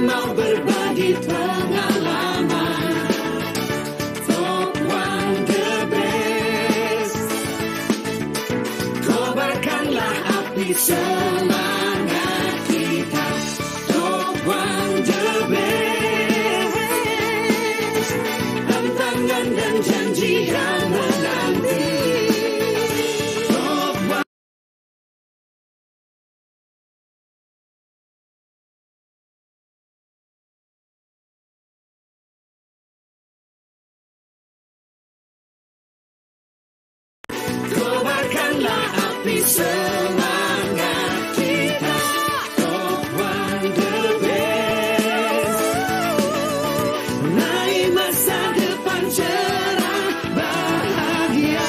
mau berbagi pengalaman. Top One the best. Kobarkanlah api semangat kita. Top One the best. Tantangan dan janji yang menanti. Kobarkanlah api semangat kita. Top One the best. Naik masa depan cerah bahagia.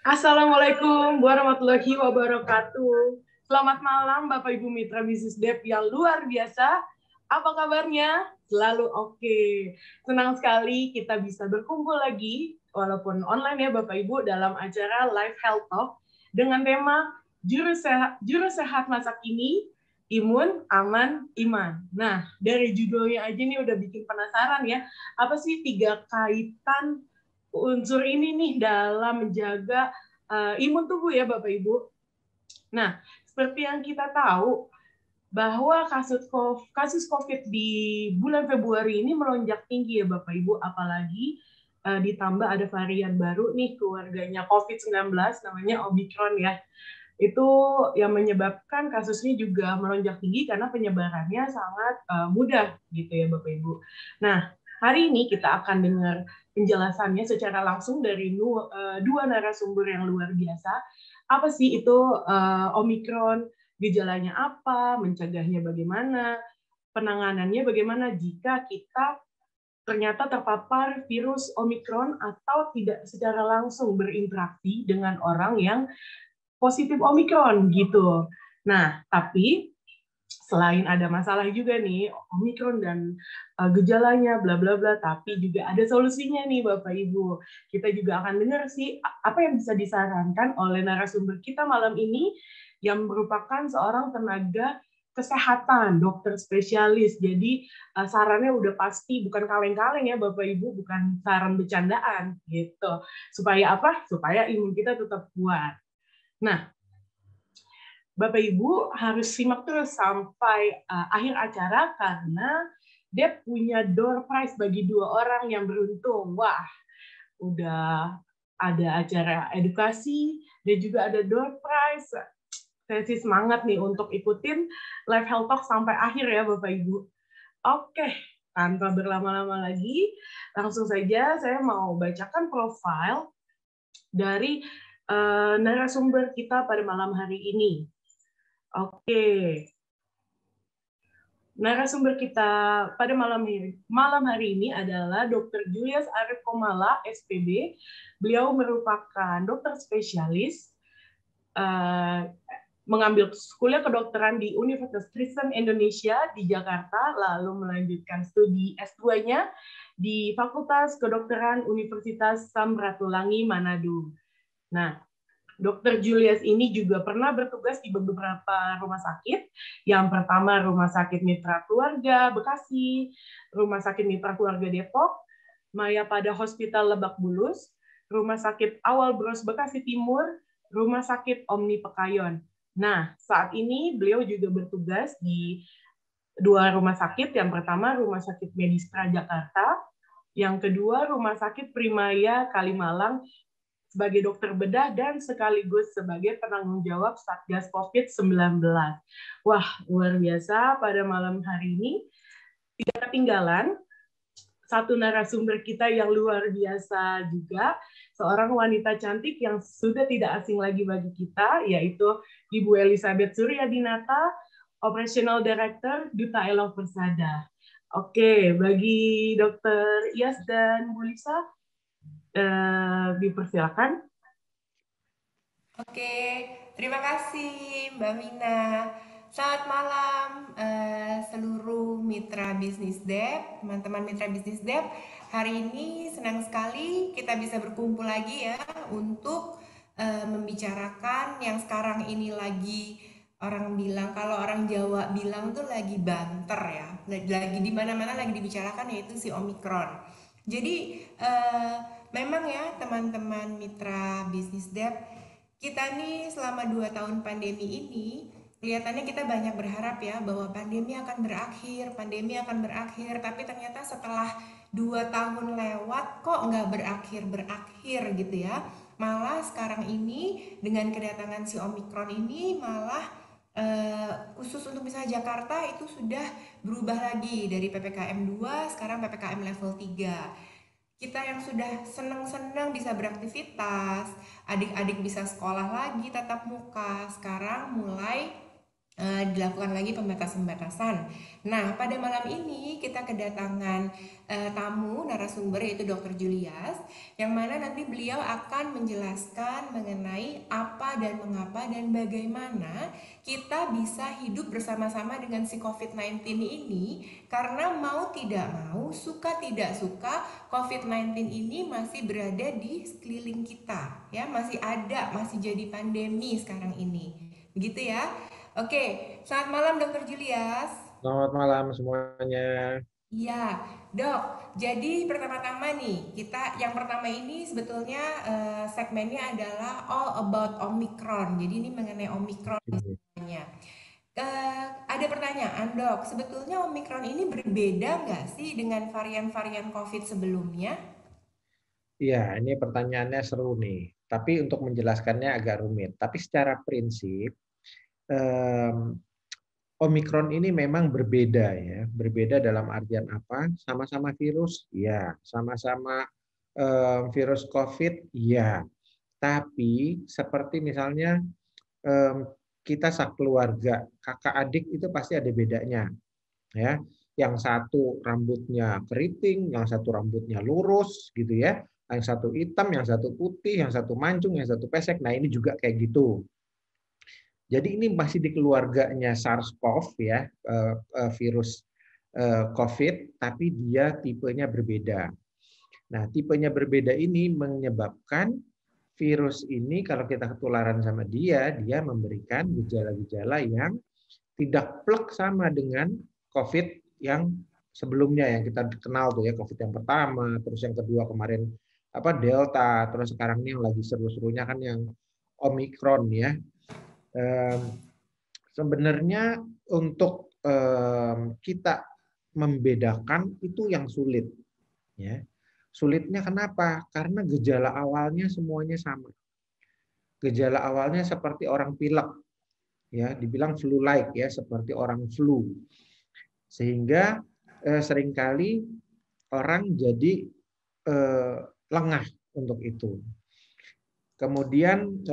Assalamualaikum warahmatullahi wabarakatuh. Selamat malam Bapak Ibu Mitra Bisnis Dep yang luar biasa. Apa kabarnya? Selalu oke. Senang sekali kita bisa berkumpul lagi, walaupun online ya Bapak Ibu, dalam acara Live Health Talk dengan tema Juru Sehat Masa Kini, Imun, Aman, Iman. Nah, dari judulnya aja nih udah bikin penasaran ya. Apa sih 3 kaitan unsur ini nih dalam menjaga imun tubuh ya Bapak Ibu. Nah, seperti yang kita tahu bahwa kasus COVID di bulan Februari ini melonjak tinggi ya Bapak Ibu, apalagi ditambah ada varian baru nih keluarganya COVID-19 namanya Omicron ya. Itu yang menyebabkan kasus ini juga melonjak tinggi karena penyebarannya sangat mudah gitu ya Bapak Ibu. Nah, hari ini kita akan dengar penjelasannya secara langsung dari dua narasumber yang luar biasa. Apa sih itu Omicron, gejalanya apa, mencegahnya bagaimana, penanganannya bagaimana jika kita ternyata terpapar virus Omicron atau tidak secara langsung berinteraksi dengan orang yang positif Omicron gitu. Nah, tapi selain ada masalah juga nih Omicron dan gejalanya bla bla bla, tapi juga ada solusinya nih Bapak Ibu. Kita juga akan dengar sih apa yang bisa disarankan oleh narasumber kita malam ini yang merupakan seorang tenaga kesehatan, dokter spesialis. Jadi sarannya udah pasti bukan kaleng-kaleng ya Bapak Ibu, bukan saran bercandaan gitu. Supaya apa? Supaya imun kita tetap kuat. Nah, Bapak Ibu harus simak terus sampai akhir acara karena dia punya door prize bagi 2 orang yang beruntung. Wah, udah ada acara edukasi dan juga ada door prize. Saya sih semangat nih untuk ikutin Live Health Talk sampai akhir ya Bapak Ibu. Oke, tanpa berlama-lama lagi, langsung saja saya mau bacakan profil dari narasumber kita pada malam hari ini. Oke, narasumber kita pada malam hari ini adalah Dr. Julius Arif Komala, SPB. Beliau merupakan dokter spesialis, mengambil kuliah kedokteran di Universitas Kristen Indonesia di Jakarta, lalu melanjutkan studi S2-nya di Fakultas Kedokteran Universitas Samratulangi, Manado. Nah, Dr. Julius ini juga pernah bertugas di beberapa rumah sakit. Yang pertama Rumah Sakit Mitra Keluarga Bekasi, Rumah Sakit Mitra Keluarga Depok, Mayapada Hospital Lebak Bulus, Rumah Sakit Awal Bros Bekasi Timur, Rumah Sakit Omni Pekayon. Nah, saat ini beliau juga bertugas di 2 rumah sakit. Yang pertama Rumah Sakit Medistra Jakarta, yang kedua Rumah Sakit Primaya Kalimalang, sebagai dokter bedah dan sekaligus sebagai penanggung jawab Satgas COVID-19. Wah, luar biasa pada malam hari ini. Tidak ketinggalan satu narasumber kita yang luar biasa juga, seorang wanita cantik yang sudah tidak asing lagi bagi kita, yaitu Ibu Elizabeth Suryadinata, Operational Director Duta Elo Persada. Oke, bagi Dr. Iyas dan Bu Lisa, dipersilakan. Oke, terima kasih Mbak Mina. Selamat malam seluruh mitra bisnis Dep, teman-teman mitra bisnis Dep. Hari ini senang sekali kita bisa berkumpul lagi ya untuk membicarakan yang sekarang ini lagi orang bilang, kalau orang Jawa bilang tuh lagi banter ya, lagi di mana-mana lagi dibicarakan, yaitu si Omikron. Jadi memang ya teman-teman mitra bisnis Dep, kita nih selama 2 tahun pandemi ini kelihatannya kita banyak berharap ya bahwa pandemi akan berakhir, tapi ternyata setelah 2 tahun lewat kok nggak berakhir gitu ya. Malah sekarang ini dengan kedatangan si Omikron ini malah khusus untuk misalnya Jakarta itu sudah berubah lagi dari PPKM 2 sekarang PPKM level 3. Kita yang sudah senang-senang bisa beraktivitas, adik-adik bisa sekolah lagi tatap muka, sekarang mulai dilakukan lagi pembatasan-pembatasan. Nah, pada malam ini kita kedatangan tamu narasumber yaitu Dr. Julius, yang mana nanti beliau akan menjelaskan mengenai apa dan mengapa dan bagaimana kita bisa hidup bersama-sama dengan si COVID-19 ini, karena mau tidak mau, suka tidak suka, COVID-19 ini masih berada di sekeliling kita, ya, masih ada, masih jadi pandemi sekarang ini. Begitu ya. Oke, selamat malam Dokter Julius. Selamat malam semuanya. Iya, Dok. Jadi pertama-tama nih, yang pertama ini sebetulnya segmennya adalah all about Omicron. Jadi ini mengenai Omicron semuanya. Ada pertanyaan, Dok. Sebetulnya Omicron ini berbeda nggak sih dengan varian-varian COVID sebelumnya? Iya, ini pertanyaannya seru nih. Tapi untuk menjelaskannya agak rumit. Tapi secara prinsip, Omikron ini memang berbeda ya. Berbeda dalam artian apa? Sama-sama virus, ya. Sama-sama virus COVID, ya. Tapi seperti misalnya kita sekeluarga, kakak adik itu pasti ada bedanya, ya. Yang satu rambutnya keriting, yang satu rambutnya lurus, gitu ya. Yang satu hitam, yang satu putih, yang satu mancung, yang satu pesek. Nah ini juga kayak gitu. Jadi ini masih di keluarganya SARS-CoV ya, virus COVID, tapi dia tipenya berbeda. Nah, tipenya berbeda ini menyebabkan virus ini kalau kita ketularan sama dia memberikan gejala-gejala yang tidak plek sama dengan COVID yang sebelumnya yang kita kenal tuh ya, COVID yang pertama, terus yang kedua kemarin Delta, terus sekarang ini yang lagi seru-serunya kan yang Omikron ya. Sebenarnya untuk kita membedakan itu yang sulit, ya. Sulitnya kenapa? Karena gejala awalnya semuanya sama. Gejala awalnya seperti orang pilek, ya, dibilang flu-like ya, seperti orang flu. Sehingga seringkali orang jadi lengah untuk itu. Kemudian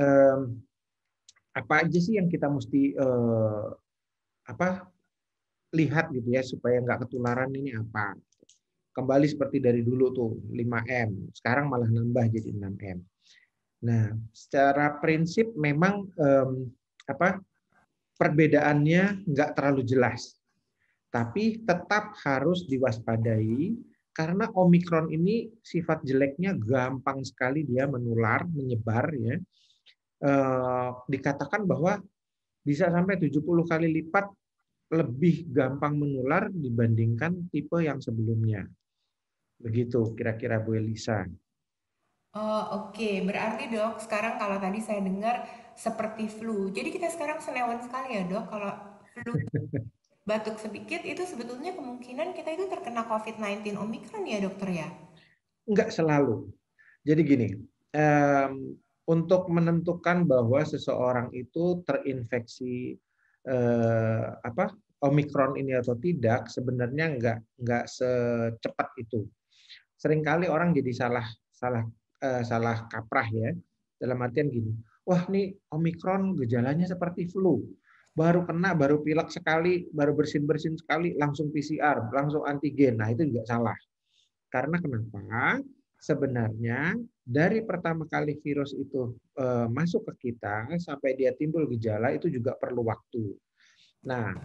apa aja sih yang kita mesti lihat gitu ya supaya nggak ketularan ini apa? Kembali seperti dari dulu tuh 5M, sekarang malah nambah jadi 6M. Nah, secara prinsip memang perbedaannya nggak terlalu jelas, tapi tetap harus diwaspadai karena Omikron ini sifat jeleknya gampang sekali dia menular, menyebar ya. Dikatakan bahwa bisa sampai 70 kali lipat lebih gampang menular dibandingkan tipe yang sebelumnya. Begitu kira-kira Bu Elisa. Oh, oke. Berarti Dok, sekarang kalau tadi saya dengar seperti flu. Jadi kita sekarang senewan sekali ya Dok, kalau flu batuk sedikit itu sebetulnya kemungkinan kita itu terkena COVID-19 Omicron ya Dokter ya? Enggak selalu. Jadi gini, untuk menentukan bahwa seseorang itu terinfeksi Omikron ini atau tidak, sebenarnya enggak secepat itu. Seringkali orang jadi salah kaprah ya. Dalam artian gini, wah nih Omikron gejalanya seperti flu. Baru kena, baru pilek sekali, baru bersin-bersin sekali, langsung PCR, langsung antigen. Nah itu juga salah. Karena kenapa? Sebenarnya dari pertama kali virus itu masuk ke kita sampai dia timbul gejala itu juga perlu waktu. Nah,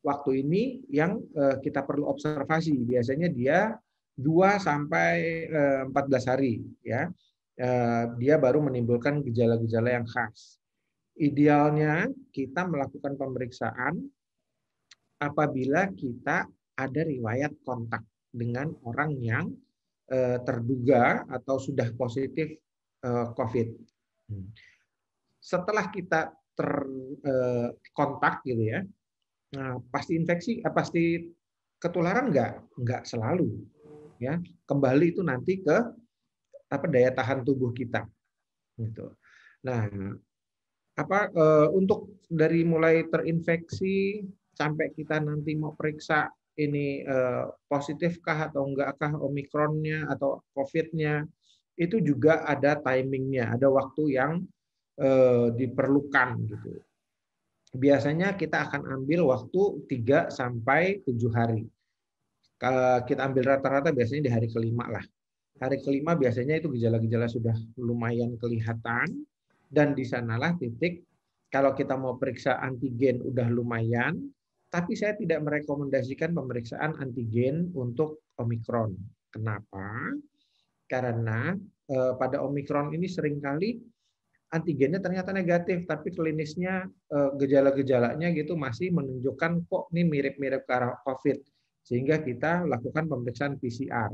waktu ini yang kita perlu observasi. Biasanya dia 2 sampai 14 hari ya. Dia baru menimbulkan gejala-gejala yang khas. Idealnya kita melakukan pemeriksaan apabila kita ada riwayat kontak dengan orang yang terduga atau sudah positif COVID. Setelah kita terkontak gitu ya, nah, pasti infeksi, pasti ketularan nggak selalu, ya. Kembali itu nanti ke daya tahan tubuh kita, gitu. Nah, untuk dari mulai terinfeksi sampai kita nanti mau periksa ini positifkah atau enggakkah Omikronnya atau COVID-nya, itu juga ada timingnya, ada waktu yang diperlukan gitu. Biasanya kita akan ambil waktu 3 sampai 7 hari. Kita ambil rata-rata biasanya di hari kelima lah. Hari kelima biasanya itu gejala-gejala sudah lumayan kelihatan, dan di sanalah titik kalau kita mau periksa antigen udah lumayan, tapi saya tidak merekomendasikan pemeriksaan antigen untuk Omikron. Kenapa? Karena pada Omikron ini seringkali antigennya ternyata negatif, tapi klinisnya gejala-gejalanya gitu masih menunjukkan kok ini mirip-mirip ke arah COVID, sehingga kita lakukan pemeriksaan PCR.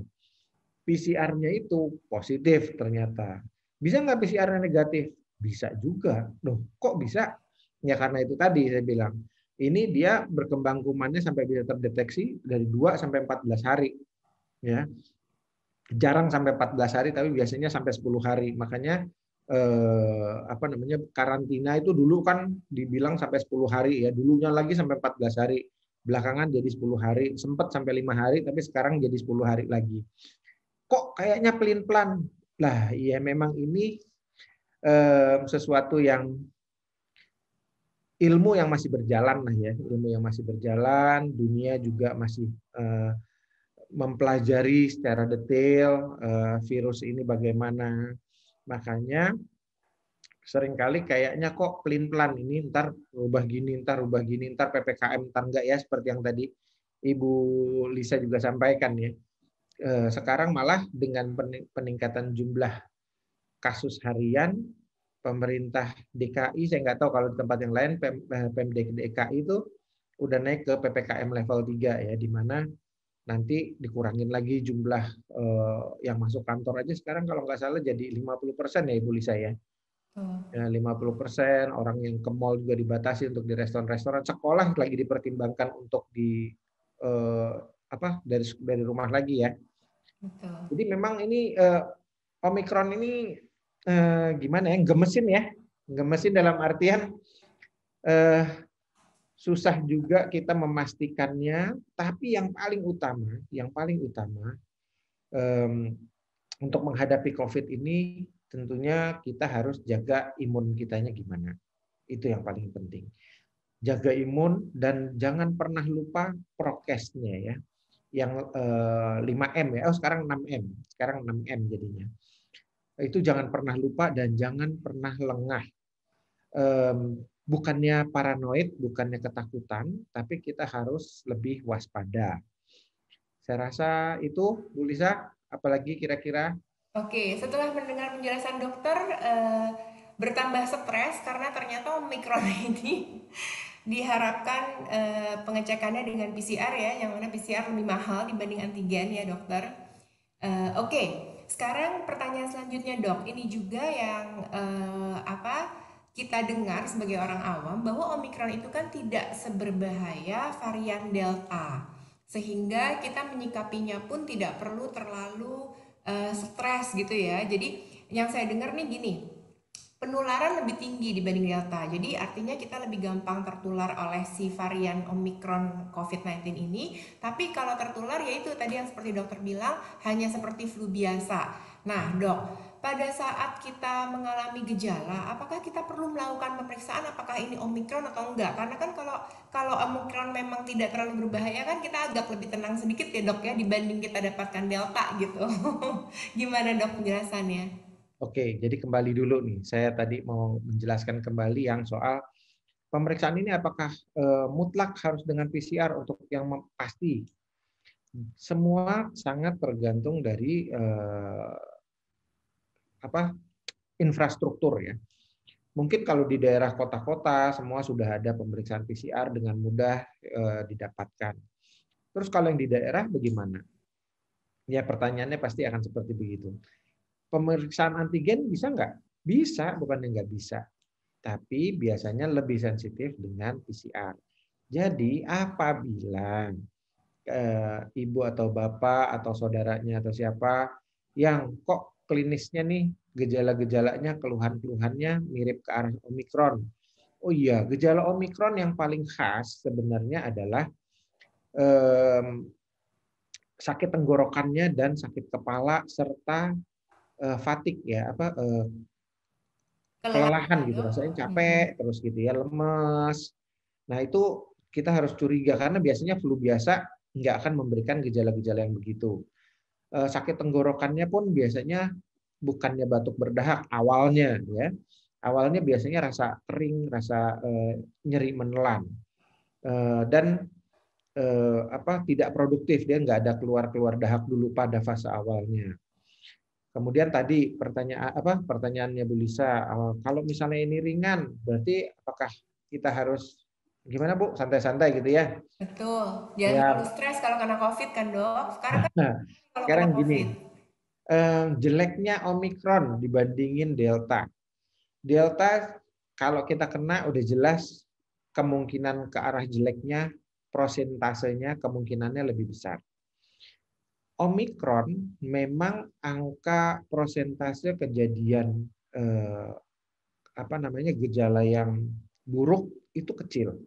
PCR-nya itu positif ternyata. Bisa nggak PCR-nya negatif? Bisa juga. Loh, kok bisa? Ya karena itu tadi saya bilang, ini dia berkembang kumannya sampai bisa terdeteksi dari 2 sampai 14 hari. Ya. Jarang sampai 14 hari, tapi biasanya sampai 10 hari. Makanya karantina itu dulu kan dibilang sampai 10 hari ya, dulunya lagi sampai 14 hari, belakangan jadi 10 hari, sempat sampai 5 hari, tapi sekarang jadi 10 hari lagi. Kok kayaknya pelin-pelan? Lah, ya memang ini sesuatu yang ilmu yang masih berjalan lah ya, ilmu yang masih berjalan, dunia juga masih mempelajari secara detail virus ini bagaimana. Makanya seringkali kayaknya kok pelin-pelan, ini ntar rubah gini, ntar PPKM, ntar enggak ya, seperti yang tadi Ibu Lisa juga sampaikan ya. Sekarang malah dengan peningkatan jumlah kasus harian, pemerintah DKI, saya nggak tahu kalau di tempat yang lain, Pemdek DKI itu udah naik ke PPKM level 3 ya, di mana nanti dikurangin lagi jumlah yang masuk kantor aja sekarang kalau nggak salah jadi 50% ya Ibu Lisa ya. Ya 50%, orang yang ke mall juga dibatasi untuk di restoran-restoran, sekolah lagi dipertimbangkan untuk dari rumah lagi ya. Betul. Jadi memang ini Omikron ini gimana ya, gemesin dalam artian susah juga kita memastikannya, tapi yang paling utama untuk menghadapi COVID ini tentunya kita harus jaga imun kitanya gimana. Itu yang paling penting. Jaga imun dan jangan pernah lupa prokesnya ya. Yang 5M ya. Sekarang 6M. Sekarang 6M jadinya. Itu jangan pernah lupa dan jangan pernah lengah. Bukannya paranoid, bukannya ketakutan, tapi kita harus lebih waspada. Saya rasa itu, Bu Lisa, apalagi kira-kira? Oke, setelah mendengar penjelasan dokter, bertambah stres karena ternyata Omikron ini diharapkan pengecekannya dengan PCR ya, yang mana PCR lebih mahal dibanding antigen ya dokter. Oke, sekarang pertanyaan selanjutnya dok, ini juga yang kita dengar sebagai orang awam bahwa Omikron itu kan tidak seberbahaya varian Delta, sehingga kita menyikapinya pun tidak perlu terlalu stres gitu ya. Jadi yang saya dengar nih gini, penularan lebih tinggi dibanding Delta. Jadi artinya kita lebih gampang tertular oleh si varian Omikron COVID-19 ini. Tapi kalau tertular yaitu tadi yang seperti dokter bilang hanya seperti flu biasa. Nah dok, pada saat kita mengalami gejala, apakah kita perlu melakukan pemeriksaan apakah ini Omikron atau enggak? Karena kan kalau Omikron memang tidak terlalu berbahaya kan kita agak lebih tenang sedikit ya dok ya dibanding kita dapatkan Delta gitu. Gimana dok penjelasannya? Oke, jadi kembali dulu nih. Saya tadi mau menjelaskan kembali yang soal Pemeriksaan ini apakah mutlak harus dengan PCR untuk yang pasti? Semua sangat tergantung dari infrastruktur ya. Mungkin kalau di daerah kota-kota semua sudah ada pemeriksaan PCR dengan mudah didapatkan. Terus kalau yang di daerah bagaimana? Ya pertanyaannya pasti akan seperti begitu. Pemeriksaan antigen bisa nggak? Bisa, bukan yang nggak bisa. Tapi biasanya lebih sensitif dengan PCR. Jadi apabila ibu atau bapak atau saudaranya atau siapa yang kok klinisnya nih gejala-gejalanya, keluhan-keluhannya mirip ke arah Omikron. Oh iya, gejala Omikron yang paling khas sebenarnya adalah sakit tenggorokannya dan sakit kepala serta fatigue ya, kelelahan Kelelahan gitu, dok. rasanya capek terus gitu ya, lemes. Nah itu kita harus curiga karena biasanya flu biasa nggak akan memberikan gejala-gejala yang begitu. Sakit tenggorokannya pun biasanya bukannya batuk berdahak awalnya ya. Awalnya biasanya rasa kering, rasa nyeri menelan dan tidak produktif, dia nggak ada keluar dahak dulu pada fase awalnya. Kemudian tadi pertanyaannya Bu Lisa, kalau misalnya ini ringan, berarti apakah kita harus gimana Bu? Santai-santai gitu ya? Betul. Jangan terlalu Ya. stres kalau kena COVID kan dok. Sekarang kan Nah, kalau kena sekarang COVID. gini, jeleknya Omikron dibandingin Delta. Delta kalau kita kena udah jelas kemungkinan ke arah jeleknya, prosentasenya kemungkinannya lebih besar. Omikron memang angka prosentase kejadian gejala yang buruk itu kecil,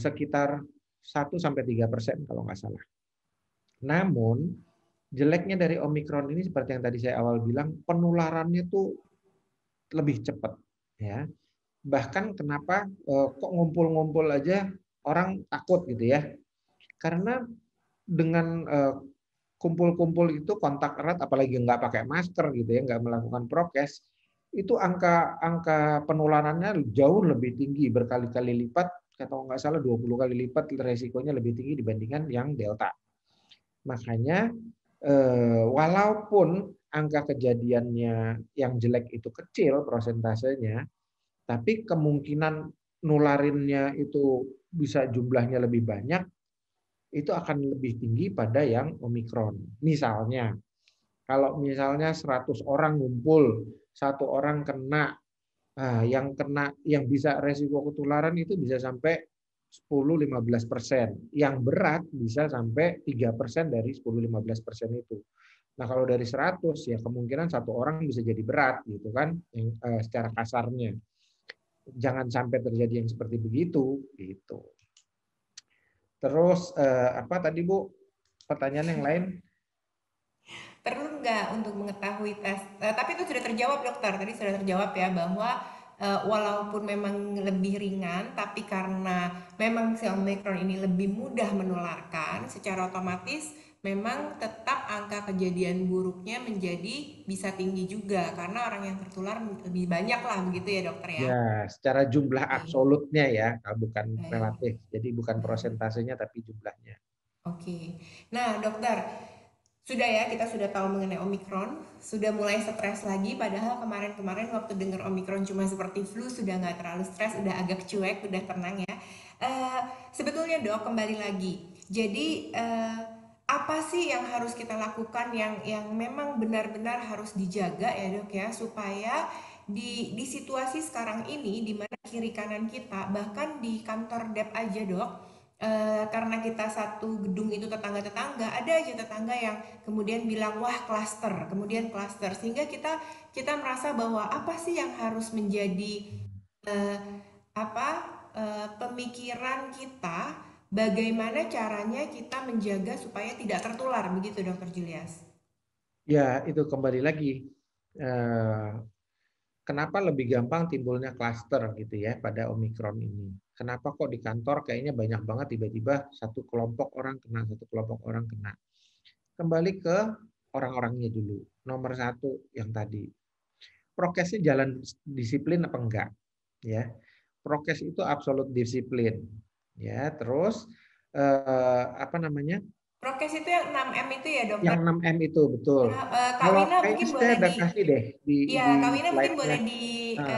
sekitar 1-3% kalau nggak salah. Namun jeleknya dari Omikron ini seperti yang tadi saya awal bilang, penularannya tuh lebih cepat, ya. Bahkan kenapa kok ngumpul-ngumpul aja orang takut gitu ya? Karena dengan kumpul-kumpul itu kontak erat, apalagi nggak pakai masker gitu ya, nggak melakukan prokes, itu angka penularannya jauh lebih tinggi, berkali-kali lipat, kalau nggak salah 20 kali lipat resikonya lebih tinggi dibandingkan yang Delta. Makanya walaupun angka kejadiannya yang jelek itu kecil prosentasenya, tapi kemungkinan nularinnya itu bisa jumlahnya lebih banyak, itu akan lebih tinggi pada yang Omikron. Misalnya, kalau misalnya 100 orang ngumpul, 1 orang kena, yang bisa resiko ketularan itu bisa sampai 10-15%. Yang berat bisa sampai 3% dari 10-15% itu. Nah kalau dari 100 ya kemungkinan 1 orang bisa jadi berat gitu kan, secara kasarnya. Jangan sampai terjadi yang seperti begitu gitu. Terus apa tadi Bu? Pertanyaan yang lain? Perlu nggak untuk mengetahui tes? Tapi itu sudah terjawab dokter. Tadi sudah terjawab ya bahwa walaupun memang lebih ringan, tapi karena memang si Omicron ini lebih mudah menularkan, secara otomatis memang tetap angka kejadian buruknya menjadi bisa tinggi juga karena orang yang tertular lebih banyak lah begitu ya dokter ya. Ya, secara jumlah Oke, absolutnya ya, bukan baik. relatif. Jadi bukan prosentasenya tapi jumlahnya. Oke. Nah, dokter, sudah ya, kita sudah tahu mengenai Omikron, sudah mulai stres lagi, padahal kemarin-kemarin waktu dengar Omikron cuma seperti flu, sudah nggak terlalu stres, udah agak cuek, udah tenang ya. Eh, Sebetulnya dok, kembali lagi. Jadi, apa sih yang harus kita lakukan yang memang benar-benar harus dijaga ya dok ya, supaya di situasi sekarang ini, di mana kiri kanan kita, bahkan di kantor DEP aja dok, karena kita satu gedung itu tetangga-tetangga, ada aja tetangga yang kemudian bilang wah klaster, kemudian klaster, sehingga kita merasa bahwa apa sih yang harus menjadi eh, apa pemikiran kita, bagaimana caranya kita menjaga supaya tidak tertular, begitu Dokter Julius? Ya, itu kembali lagi. Eh, Kenapa lebih gampang timbulnya klaster gitu ya pada Omikron ini? Kenapa kok di kantor kayaknya banyak banget tiba-tiba satu kelompok orang kena, satu kelompok orang kena? Kembali ke orang-orangnya dulu. Nomor 1 yang tadi, prokesnya jalan disiplin apa enggak? Ya, prokes itu absolut disiplin. Ya, terus apa namanya? Prokes itu yang 6M itu ya, dokter? Yang 6M itu betul. Nah, Kak Kalau Wina kayaknya mungkin saya boleh ada kasih deh ya, di Kak Wina mungkin slide-nya. boleh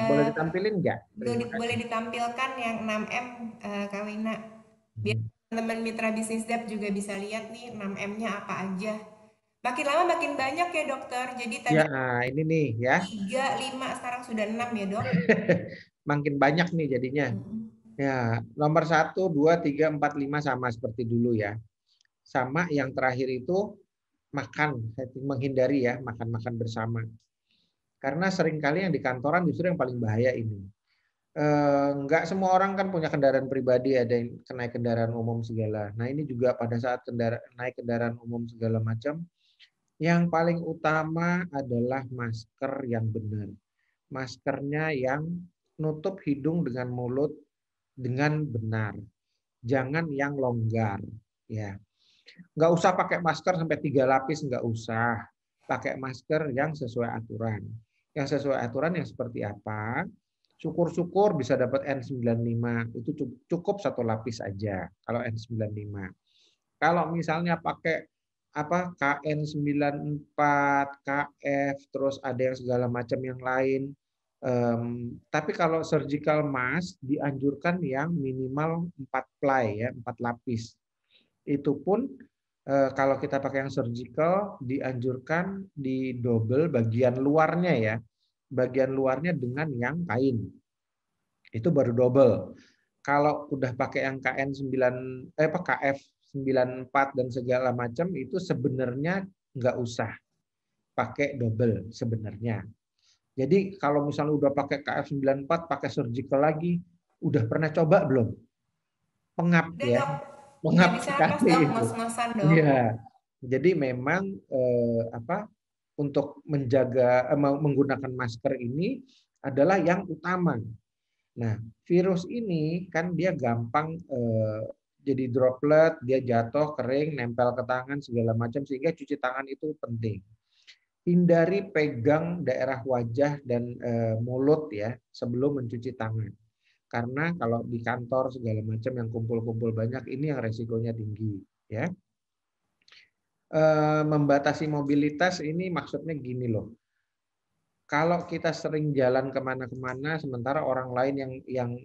Boleh ditampilin nggak? Terima boleh kasih. ditampilkan yang 6M, Kak Wina. Biar Hmm. teman-teman mitra bisnis Dep juga bisa lihat nih 6M-nya apa aja. Makin lama makin banyak ya, dokter. Jadi tadi Ya, ini nih ya. 3, 5, sekarang sudah 6 ya, dok? Makin banyak nih jadinya. Mm-mm. Ya, nomor 1, 2, 3, 4, 5 sama seperti dulu ya. Sama yang terakhir itu makan, menghindari ya makan-makan bersama. Karena seringkali yang di kantoran justru yang paling bahaya ini. Nggak semua orang kan punya kendaraan pribadi, ada yang naik kendaraan umum segala. Nah ini juga pada saat naik kendaraan umum segala macam, yang paling utama adalah masker yang benar. Maskernya yang nutup hidung dengan mulut dengan benar. Jangan yang longgar. Ya, nggak usah pakai masker sampai 3 lapis, nggak usah. Pakai masker yang sesuai aturan. Yang sesuai aturan yang seperti apa? Syukur-syukur bisa dapat N95. Itu cukup 1 lapis aja kalau N95. Kalau misalnya pakai apa KN94, KF, terus ada yang segala macam yang lain. Tapi kalau surgical mask dianjurkan yang minimal 4 ply ya, 4 lapis. Itu pun kalau kita pakai yang surgical dianjurkan di double bagian luarnya ya. Bagian luarnya dengan yang kain. Itu baru double. Kalau udah pakai yang KF94 dan segala macam itu sebenarnya nggak usah pakai double sebenarnya. Jadi kalau misalnya udah pakai KF94 pakai surgical lagi, udah pernah coba belum? Pengap Udah, ya. dok. Nggak Pengap bisa lepas, sekali dok. itu. Ngos-ngosan, dok. Iya. Jadi memang untuk menjaga menggunakan masker ini adalah yang utama. Nah, virus ini kan dia gampang jadi droplet, dia jatuh, kering, nempel ke tangan segala macam sehingga cuci tangan itu penting. Hindari pegang daerah wajah dan mulut ya sebelum mencuci tangan. Karena kalau di kantor segala macam yang kumpul-kumpul banyak ini yang resikonya tinggi ya. Membatasi mobilitas ini maksudnya gini loh. Kalau kita sering jalan kemana-kemana, sementara orang lain yang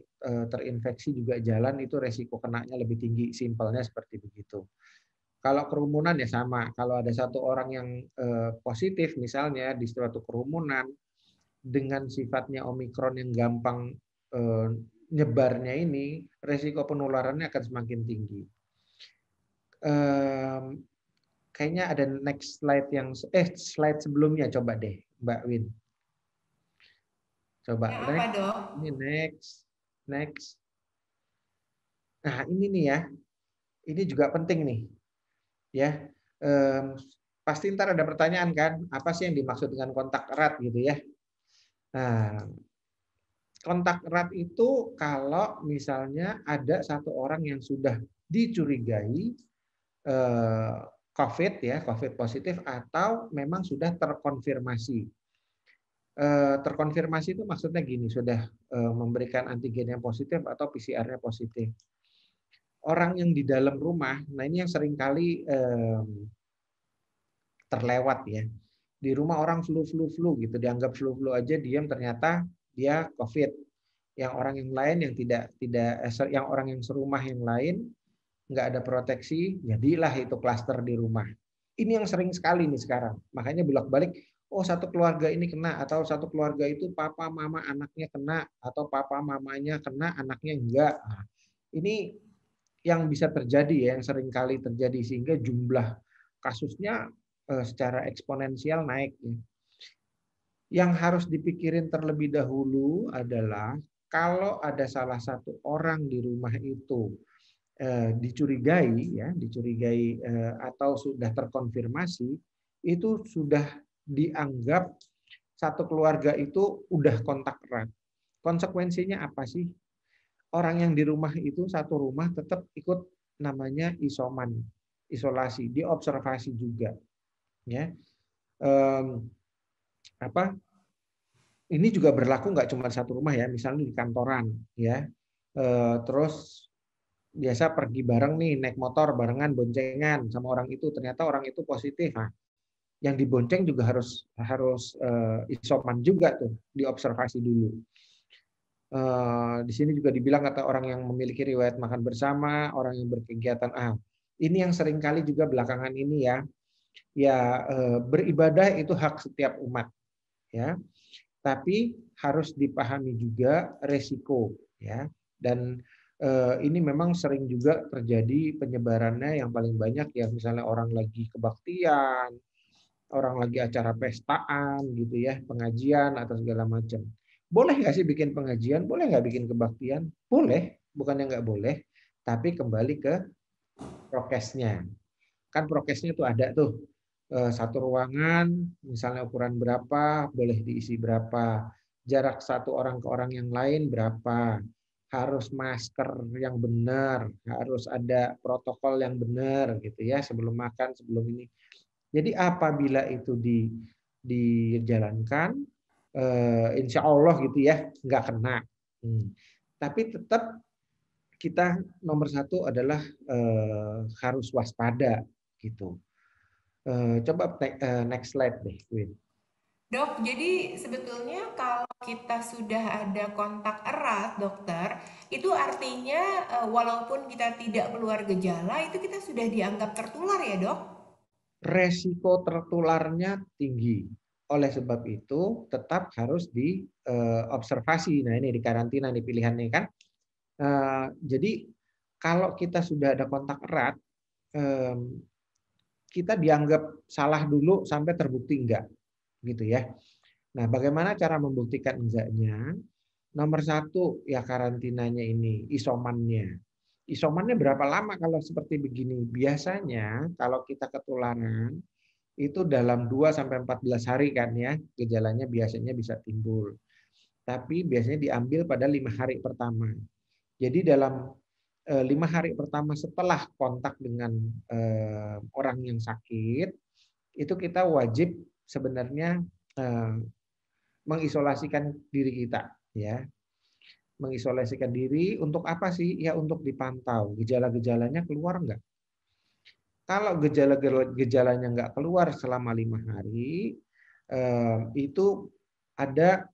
terinfeksi juga jalan, itu resiko kenanya lebih tinggi. Simpelnya seperti begitu. Kalau kerumunan ya sama. Kalau ada satu orang yang positif, misalnya di suatu kerumunan, dengan sifatnya Omikron yang gampang nyebarnya ini, resiko penularannya akan semakin tinggi. Kayaknya ada next slide slide sebelumnya coba deh, Mbak Win. Coba Yang apa, dok? ini next. Nah ini nih ya, ini juga penting nih, ya. Pasti ntar ada pertanyaan kan, apa sih yang dimaksud dengan kontak erat gitu ya? Nah, kontak erat itu kalau misalnya ada satu orang yang sudah dicurigai COVID ya, COVID positif atau memang sudah terkonfirmasi. Terkonfirmasi itu maksudnya gini, sudah memberikan antigen yang positif atau PCR-nya positif. Orang yang di dalam rumah, nah ini yang seringkali terlewat ya. Di rumah orang flu gitu, dianggap flu aja, diam ternyata dia COVID. Yang orang yang lain yang yang orang yang serumah yang lain nggak ada proteksi, jadilah itu klaster di rumah. Ini yang sering sekali nih sekarang. Makanya bolak-balik, oh satu keluarga ini kena, atau satu keluarga itu papa mama anaknya kena, atau papa mamanya kena anaknya enggak. Nah, ini yang bisa terjadi ya, yang sering kali terjadi sehingga jumlah kasusnya secara eksponensial naik. Yang harus dipikirin terlebih dahulu adalah kalau ada salah satu orang di rumah itu dicurigai atau sudah terkonfirmasi, itu sudah dianggap satu keluarga itu udah kontak erat. Konsekuensinya apa sih? Orang yang di rumah itu satu rumah tetap ikut namanya isoman, isolasi, diobservasi juga, ya. ini juga berlaku nggak cuma satu rumah ya, misalnya di kantoran ya. Terus biasa pergi bareng nih, naik motor barengan, boncengan sama orang itu, ternyata orang itu positif. Nah, yang dibonceng juga harus isoman juga tuh, diobservasi dulu. Di sini juga dibilang kata orang yang memiliki riwayat makan bersama, orang yang berkegiatan. Ini yang seringkali juga belakangan ini ya, beribadah itu hak setiap umat ya. Tapi harus dipahami juga resiko ya. Dan ini memang sering juga terjadi penyebarannya yang paling banyak ya, misalnya orang lagi kebaktian, orang lagi acara pestaan gitu ya, pengajian atau segala macam. Boleh nggak sih bikin pengajian? Boleh nggak bikin kebaktian? Boleh, bukannya nggak boleh. Tapi kembali ke prokesnya. Kan prokesnya tuh ada tuh. Satu ruangan, misalnya ukuran berapa, boleh diisi berapa. Jarak satu orang ke orang yang lain berapa. Harus masker yang benar, harus ada protokol yang benar gitu ya, sebelum makan, sebelum ini. Jadi apabila itu dijalankan, insya Allah gitu ya, nggak kena. Tapi tetap kita nomor satu adalah harus waspada gitu. Coba next slide deh, Win. Dok, jadi sebetulnya kalau kita sudah ada kontak erat, dokter, itu artinya walaupun kita tidak keluar gejala, itu kita sudah dianggap tertular ya, dok? Resiko tertularnya tinggi. Oleh sebab itu tetap harus diobservasi. Nah ini di karantina nih pilihannya kan. Jadi kalau kita sudah ada kontak erat, kita dianggap salah dulu sampai terbukti enggak, gitu ya. Nah, bagaimana cara membuktikan enggaknya? Nomor satu ya karantinanya ini, isomannya. Isomannya berapa lama kalau seperti begini? Biasanya kalau kita ketularan itu dalam 2 sampai 14 hari kan ya, gejalanya biasanya bisa timbul. Tapi biasanya diambil pada 5 hari pertama. Jadi dalam 5 hari pertama setelah kontak dengan orang yang sakit, itu kita wajib sebenarnya mengisolasikan diri kita, ya. Mengisolasikan diri untuk apa sih? Ya untuk dipantau gejala-gejalanya keluar enggak. Kalau gejala-gejalanya enggak keluar selama 5 hari, itu ada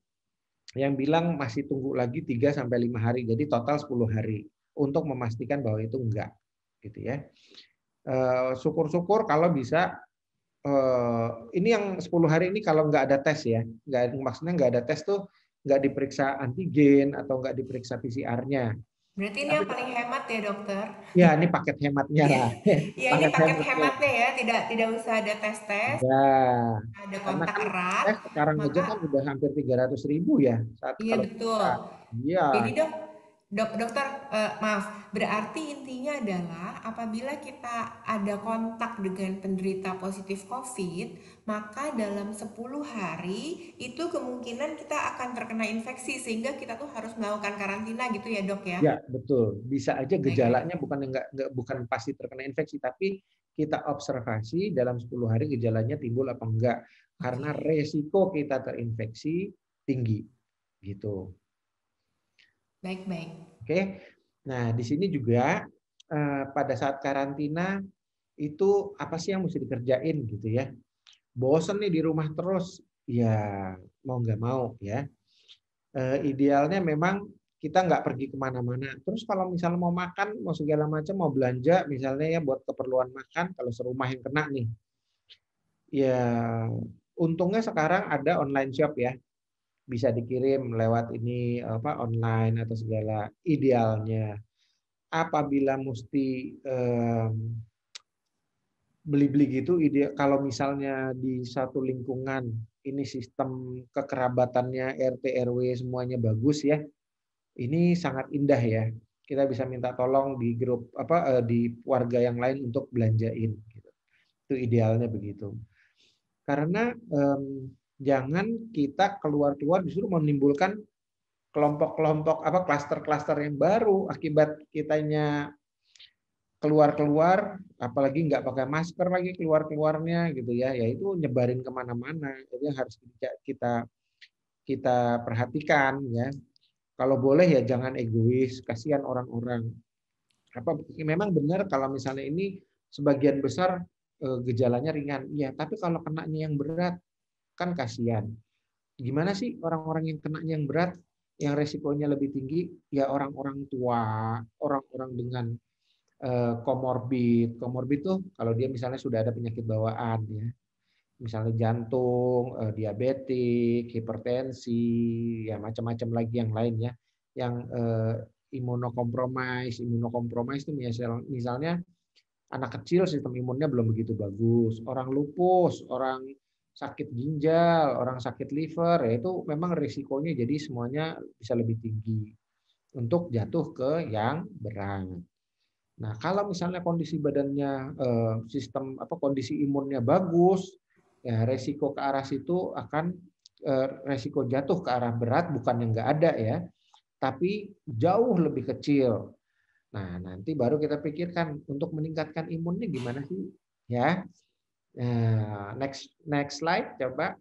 yang bilang masih tunggu lagi 3 sampai 5 hari. Jadi total 10 hari untuk memastikan bahwa itu enggak, gitu ya. Syukur-syukur kalau bisa ini yang 10 hari ini kalau nggak ada tes ya, maksudnya nggak ada tes tuh nggak diperiksa antigen atau nggak diperiksa PCR-nya. Berarti ini Tapi yang paling hemat ya, dokter? ya ini paket hematnya lah, Ya, ini paket paket hematnya. hematnya ya, tidak usah ada tes-tes, Ya, ada karena kontak kan erat, tes sekarang aja maka kan udah hampir 300.000 ya saat iya kalau betul. kita. Iya, Jadi dokter, maaf, berarti intinya adalah apabila kita ada kontak dengan penderita positif COVID, maka dalam 10 hari itu kemungkinan kita akan terkena infeksi sehingga kita tuh harus melakukan karantina gitu ya, Dok ya? ya betul. Bisa aja Baik, baik. gejalanya bukan pasti terkena infeksi, tapi kita observasi dalam 10 hari gejalanya timbul apa enggak. Karena Oke. resiko kita terinfeksi tinggi. Gitu. Baik, baik. Oke. Nah, di sini juga pada saat karantina itu apa sih yang mesti dikerjain gitu ya. Bosen nih di rumah terus, ya mau nggak mau ya. Idealnya memang kita nggak pergi kemana-mana. Terus kalau misalnya mau makan, mau segala macam, mau belanja, misalnya ya buat keperluan makan, kalau serumah yang kena nih, ya untungnya sekarang ada online shop ya, bisa dikirim lewat ini apa online atau segala. Idealnya, apabila mesti beli-beli gitu, kalau misalnya di satu lingkungan ini sistem kekerabatannya RT RW semuanya bagus ya, ini sangat indah ya. Kita bisa minta tolong di grup di warga yang lain untuk belanjain. Gitu. Itu idealnya begitu. Karena jangan kita keluar-keluar justru menimbulkan kelompok-kelompok klaster-klaster yang baru akibat kitanya keluar-keluar, apalagi nggak pakai masker lagi keluar-keluarnya gitu ya, itu nyebarin kemana-mana. Itu yang harus kita kita perhatikan ya. Kalau boleh ya jangan egois, kasihan orang-orang. Memang benar kalau misalnya ini sebagian besar gejalanya ringan, ya. Tapi kalau kenanya yang berat kan kasihan. Gimana sih orang-orang yang kenanya yang berat, yang resikonya lebih tinggi? Ya orang-orang tua, orang-orang dengan komorbid. Komorbid tuh kalau dia misalnya sudah ada penyakit bawaan ya. Misalnya jantung, diabetik, hipertensi, ya macam-macam lagi yang lain ya. Yang imunokompromis itu misalnya anak kecil sistem imunnya belum begitu bagus, orang lupus, orang sakit ginjal, orang sakit liver, ya itu memang risikonya jadi semuanya bisa lebih tinggi untuk jatuh ke yang berat. Nah, kalau misalnya kondisi badannya kondisi imunnya bagus, ya resiko ke arah situ akan resiko jatuh ke arah berat bukan yang nggak ada ya, tapi jauh lebih kecil. Nah, nanti baru kita pikirkan untuk meningkatkan imunnya gimana sih? Ya. Nah, next slide coba.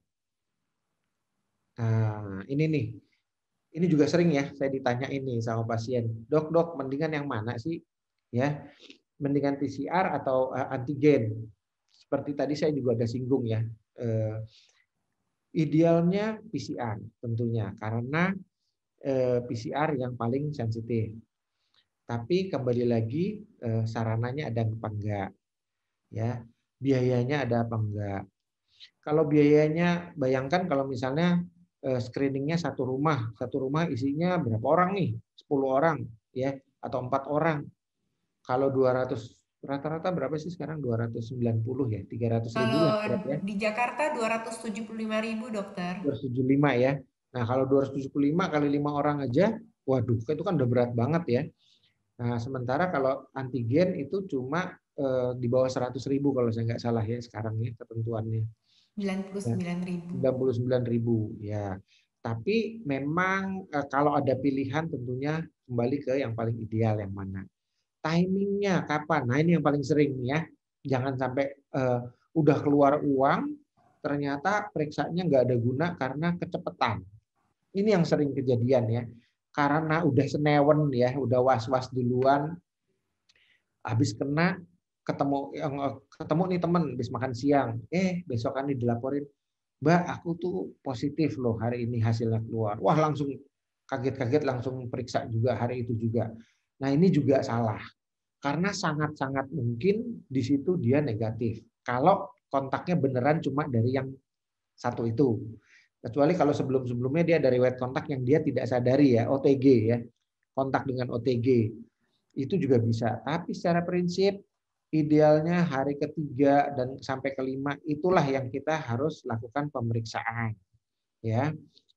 Nah, ini nih. Ini juga sering ya saya ditanya ini sama pasien. Dok, mendingan yang mana sih? Ya. Mendingan PCR atau antigen? Seperti tadi saya juga ada singgung ya. Idealnya PCR tentunya karena PCR yang paling sensitif. Tapi kembali lagi sarananya ada apa enggak, ya biayanya ada apa enggak. Kalau biayanya, bayangkan kalau misalnya screeningnya satu rumah isinya berapa orang nih, 10 orang, ya atau 4 orang. Kalau 200 rata-rata berapa sih sekarang 290 ya, 300.000 lah Kalau berapa ya? di Jakarta 275.000 dokter. 275 ya. Nah kalau 275 kali 5 orang aja, waduh itu kan udah berat banget ya. Nah, sementara kalau antigen itu cuma di bawah 100.000 kalau saya nggak salah ya sekarang ya ketentuannya. 99.000. 99.000 ya. Tapi memang kalau ada pilihan tentunya kembali ke yang paling ideal yang mana. Timingnya kapan? Nah ini yang paling sering ya. Jangan sampai udah keluar uang ternyata periksanya nggak ada guna karena kecepatan. Ini yang sering kejadian ya. Karena udah senewen ya, udah was-was duluan, habis kena ketemu nih temen habis makan siang, besokan nih dilaporin, Mbak aku tuh positif loh hari ini hasilnya keluar. Wah langsung kaget-kaget langsung periksa juga hari itu juga. Nah ini juga salah karena sangat-sangat mungkin di situ dia negatif. Kalau kontaknya beneran cuma dari yang satu itu. Kecuali kalau sebelum-sebelumnya dia dari riwayat kontak yang dia tidak sadari ya, OTG ya. Kontak dengan OTG. Itu juga bisa. Tapi secara prinsip idealnya hari ketiga dan sampai kelima itulah yang kita harus lakukan pemeriksaan. Ya.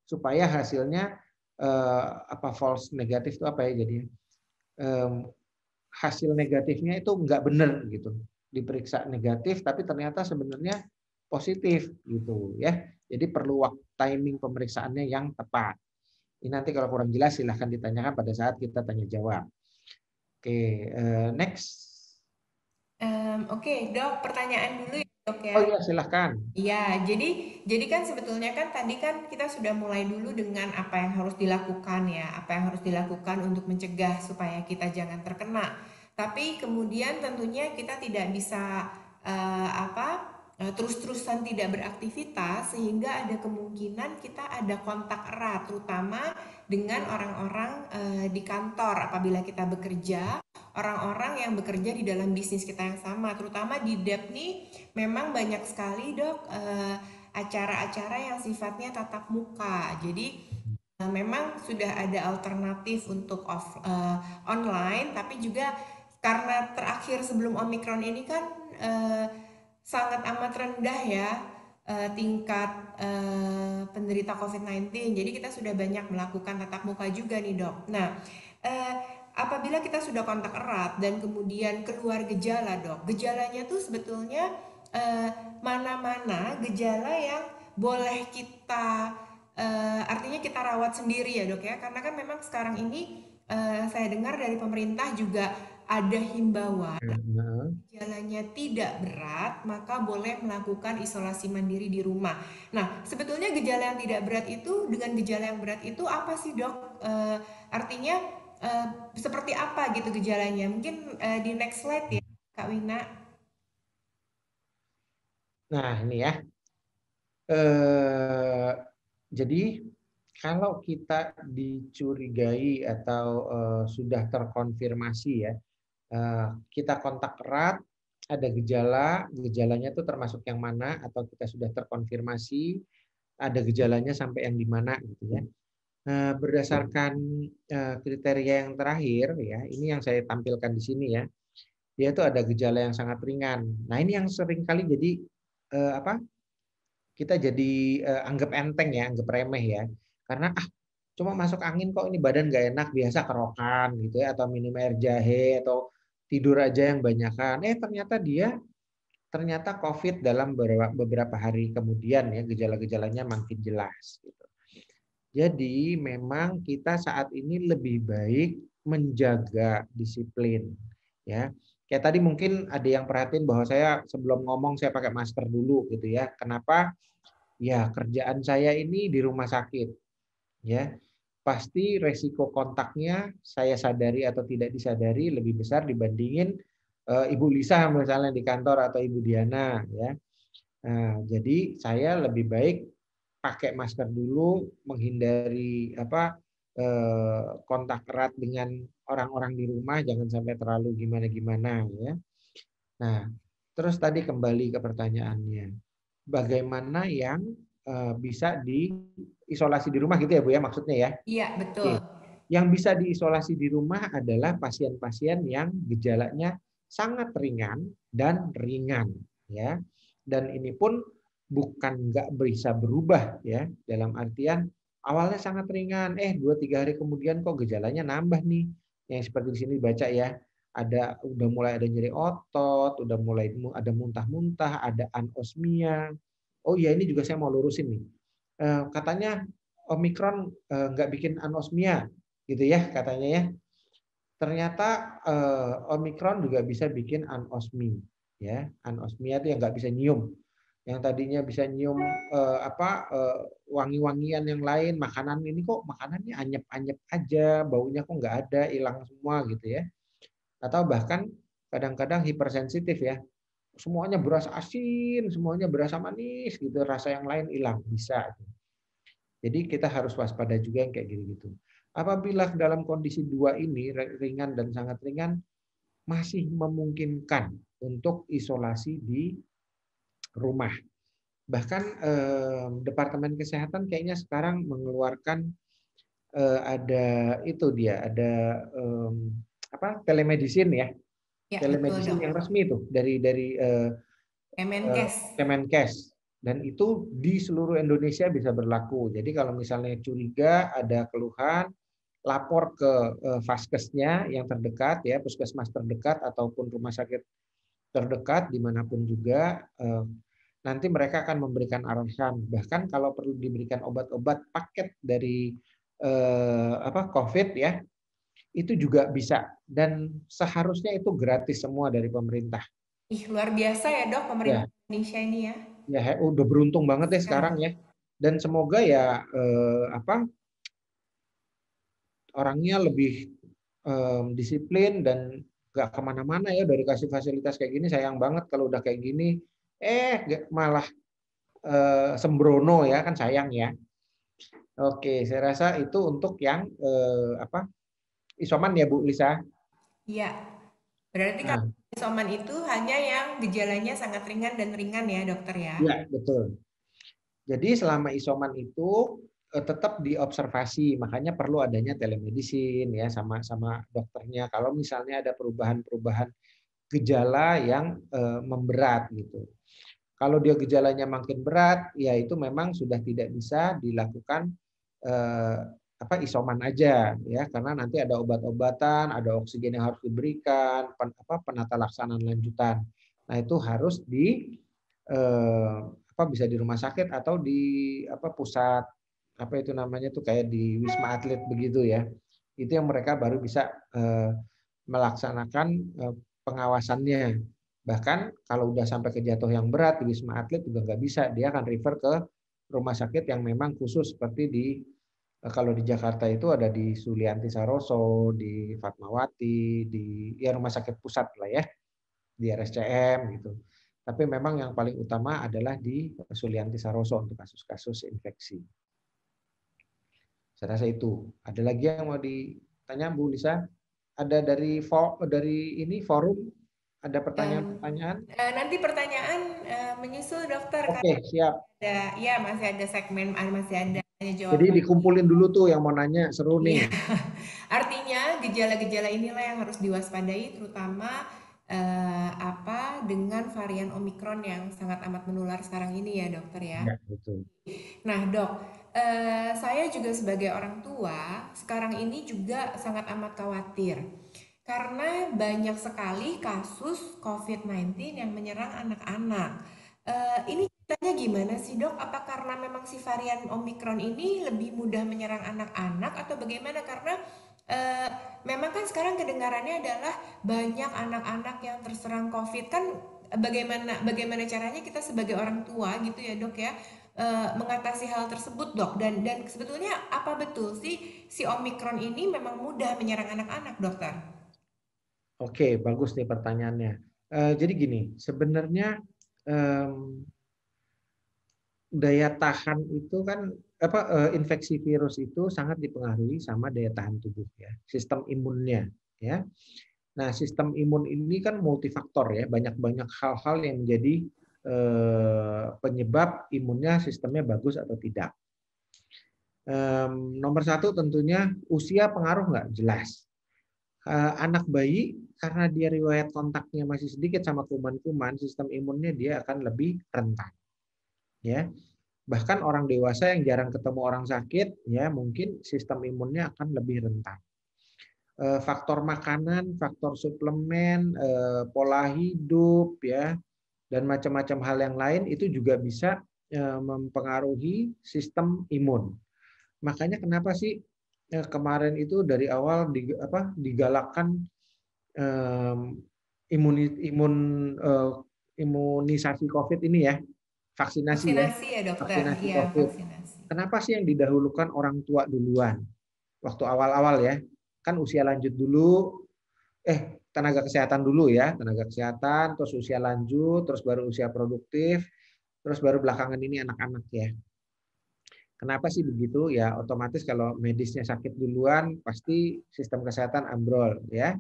Supaya hasilnya false negatif itu apa ya jadinya? Hasil negatifnya itu enggak benar gitu. Diperiksa negatif tapi ternyata sebenarnya positif gitu ya. Jadi perlu timing pemeriksaannya yang tepat. Ini nanti kalau kurang jelas silahkan ditanyakan pada saat kita tanya jawab. Oke, next. Oke, Dok, pertanyaan dulu ya, Dok ya. Oh iya, silahkan. Iya, jadi kan sebetulnya kan tadi kan kita sudah mulai dulu dengan apa yang harus dilakukan ya, apa yang harus dilakukan untuk mencegah supaya kita jangan terkena. Tapi kemudian tentunya kita tidak bisa terus-terusan tidak beraktivitas sehingga ada kemungkinan kita ada kontak erat, terutama dengan orang-orang di kantor apabila kita bekerja, orang-orang yang bekerja di dalam bisnis kita yang sama, terutama di DEP nih. Memang banyak sekali dok acara-acara yang sifatnya tatap muka. Jadi memang sudah ada alternatif untuk online, tapi juga karena terakhir sebelum Omikron ini kan sangat amat rendah ya tingkat penderita COVID-19. Jadi kita sudah banyak melakukan tatap muka juga nih dok. Nah, apabila kita sudah kontak erat dan kemudian keluar gejala dok, gejalanya tuh sebetulnya mana-mana gejala yang boleh kita artinya kita rawat sendiri ya dok ya, karena kan memang sekarang ini saya dengar dari pemerintah juga ada himbauan Nah, gejalanya tidak berat, maka boleh melakukan isolasi mandiri di rumah. Nah, sebetulnya gejala yang tidak berat itu dengan gejala yang berat itu apa sih, Dok? Artinya seperti apa gitu gejalanya? Mungkin di next slide ya, Kak Wina. nah ini ya. Eh, jadi kalau kita dicurigai atau sudah terkonfirmasi ya, kita kontak erat, ada gejala, gejalanya itu termasuk yang mana, atau kita sudah terkonfirmasi, ada gejalanya sampai yang di mana gitu ya. Berdasarkan kriteria yang terakhir ya, ini yang saya tampilkan di sini ya, dia itu ada gejala yang sangat ringan. Nah ini yang sering kali jadi apa? Kita jadi anggap enteng ya, anggap remeh ya, karena cuma masuk angin kok, ini badan nggak enak, biasa kerokan gitu ya, atau minum air jahe, atau tidur aja yang banyakan. Ternyata COVID dalam beberapa hari kemudian ya, gejala-gejalanya makin jelas. Gitu. Jadi memang kita saat ini lebih baik menjaga disiplin. Ya, kayak tadi mungkin ada yang perhatiin bahwa saya sebelum ngomong saya pakai masker dulu gitu ya. Kenapa? Ya kerjaan saya ini di rumah sakit. Ya, pasti resiko kontaknya saya sadari atau tidak disadari lebih besar dibandingin Ibu Lisa misalnya di kantor atau Ibu Diana ya. Nah, jadi saya lebih baik pakai masker dulu, menghindari kontak erat dengan orang-orang di rumah, jangan sampai terlalu gimana-gimana ya. Nah, terus tadi kembali ke pertanyaannya, bagaimana yang bisa diisolasi di rumah gitu ya Bu ya maksudnya ya? Iya, betul. Oke. Yang bisa diisolasi di rumah adalah pasien-pasien yang gejalanya sangat ringan dan ringan ya. Dan ini pun bukan nggak bisa berubah ya, dalam artian awalnya sangat ringan, 2-3 hari kemudian kok gejalanya nambah nih. Yang seperti di sini baca ya, udah mulai ada nyeri otot, udah mulai ada muntah-muntah, ada anosmia. Oh iya, ini juga saya mau lurusin nih. Katanya Omikron nggak bikin anosmia, gitu ya katanya ya. Ternyata Omikron juga bisa bikin anosmi, ya. Anosmia itu yang nggak bisa nyium. Yang tadinya bisa nyium wangi-wangian yang lain, makanan ini kok makanannya anyep-anyep aja, baunya kok nggak ada, hilang semua gitu ya. Atau bahkan kadang-kadang hipersensitif ya. Semuanya berasa asin, semuanya berasa manis gitu, rasa yang lain hilang, bisa. Jadi kita harus waspada juga yang kayak gitu-gitu. Apabila dalam kondisi dua ini, ringan dan sangat ringan, masih memungkinkan untuk isolasi di rumah. Bahkan Departemen Kesehatan kayaknya sekarang mengeluarkan ada telemedicine ya. Ya, betul, Telemedicine Dok. yang resmi itu dari Kemenkes. Kemenkes. Dan itu di seluruh Indonesia bisa berlaku. Jadi kalau misalnya curiga ada keluhan, lapor ke vaskesnya yang terdekat ya, puskesmas terdekat ataupun rumah sakit terdekat dimanapun juga. Nanti mereka akan memberikan arahan. Bahkan kalau perlu diberikan obat-obat paket dari COVID ya, itu juga bisa. Dan seharusnya itu gratis semua dari pemerintah. Ih, luar biasa ya, Dok, Ya, pemerintah Indonesia ini ya. ya udah beruntung banget deh sekarang ya. Dan semoga ya orangnya lebih disiplin dan nggak kemana-mana ya dari kasih fasilitas kayak gini. Sayang banget kalau udah kayak gini, malah sembrono ya, kan sayang ya. Oke, saya rasa itu untuk yang isoman ya Bu Lisa. Iya. Berarti Nah, kalau isoman itu hanya yang gejalanya sangat ringan dan ringan ya, dokter ya. ya betul. Jadi selama isoman itu tetap diobservasi, makanya perlu adanya telemedicine ya sama dokternya. Kalau misalnya ada perubahan-perubahan gejala yang memberat gitu. Kalau dia gejalanya makin berat, ya itu memang sudah tidak bisa dilakukan isoman aja ya, karena nanti ada obat-obatan, ada oksigen yang harus diberikan, penata laksanaan lanjutan. Nah itu harus bisa di rumah sakit atau di pusat itu namanya tuh kayak di Wisma Atlet begitu ya. Itu yang mereka baru bisa melaksanakan pengawasannya. Bahkan kalau udah sampai ke jatuh yang berat di Wisma Atlet juga nggak bisa, dia akan refer ke rumah sakit yang memang khusus seperti kalau di Jakarta itu ada di Sulianti Saroso, di Fatmawati, di ya rumah sakit pusat lah ya, di RSCM gitu. Tapi memang yang paling utama adalah di Sulianti Saroso untuk kasus-kasus infeksi. Saya rasa itu. Ada lagi yang mau ditanya Bu Lisa? Ada dari ini forum ada pertanyaan-pertanyaan? Nanti pertanyaan menyusul dokter karena Oke, siap. masih ada segmen, masih ada tanya jawab. Jadi dikumpulin dulu tuh yang mau nanya, seru nih. Iya. Artinya gejala-gejala inilah yang harus diwaspadai, terutama dengan varian Omikron yang sangat amat menular sekarang ini ya dokter ya. Ya, betul. Nah dok, saya juga sebagai orang tua sekarang ini juga sangat amat khawatir karena banyak sekali kasus COVID-19 yang menyerang anak-anak. Ini ceritanya gimana sih dok? Apa karena memang si varian Omikron ini lebih mudah menyerang anak-anak atau bagaimana? Karena memang kan sekarang kedengarannya adalah banyak anak-anak yang terserang COVID kan. Bagaimana caranya kita sebagai orang tua gitu ya dok ya, mengatasi hal tersebut dok, dan sebetulnya apa betul sih si Omikron ini memang mudah menyerang anak-anak dokter? Oke, bagus nih pertanyaannya. Jadi gini, sebenarnya daya tahan itu kan infeksi virus itu sangat dipengaruhi sama daya tahan tubuh ya, sistem imunnya ya. Nah, sistem imun ini kan multifaktor ya, banyak-banyak hal-hal yang menjadi penyebab imunnya sistemnya bagus atau tidak. Nomor satu tentunya usia pengaruh nggak? Jelas. Anak bayi karena dia riwayat kontaknya masih sedikit sama kuman-kuman, sistem imunnya dia akan lebih rentan. Ya. Bahkan orang dewasa yang jarang ketemu orang sakit, ya mungkin sistem imunnya akan lebih rentan. Faktor makanan, faktor suplemen, pola hidup, ya, dan macam-macam hal yang lain itu juga bisa mempengaruhi sistem imun. Makanya kenapa sih kemarin itu dari awal digalakkan imunisasi COVID ini ya, vaksinasi ya dokter. vaksinasi Iya, COVID. vaksinasi. Kenapa sih yang didahulukan orang tua duluan? Waktu awal-awal ya, kan usia lanjut dulu, tenaga kesehatan dulu ya, tenaga kesehatan, terus usia lanjut, terus baru usia produktif, terus baru belakangan ini anak-anak ya. Kenapa sih begitu? Ya otomatis kalau medisnya sakit duluan, pasti sistem kesehatan ambrol ya.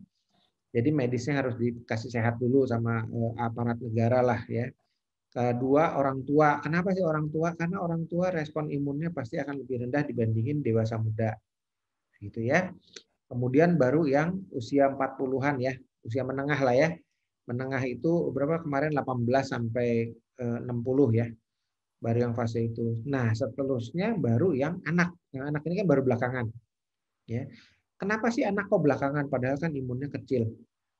Jadi medisnya harus dikasih sehat dulu sama aparat negara lah ya. Kedua, orang tua. Kenapa sih orang tua? Karena orang tua respon imunnya pasti akan lebih rendah dibandingin dewasa muda. Gitu ya. Kemudian baru yang usia 40-an ya, usia menengah lah ya. Menengah itu berapa kemarin 18 sampai 60 ya. Baru yang fase itu. Nah, seterusnya baru yang anak. Yang anak ini kan baru belakangan. Ya. Kenapa sih anak kok belakangan padahal kan imunnya kecil?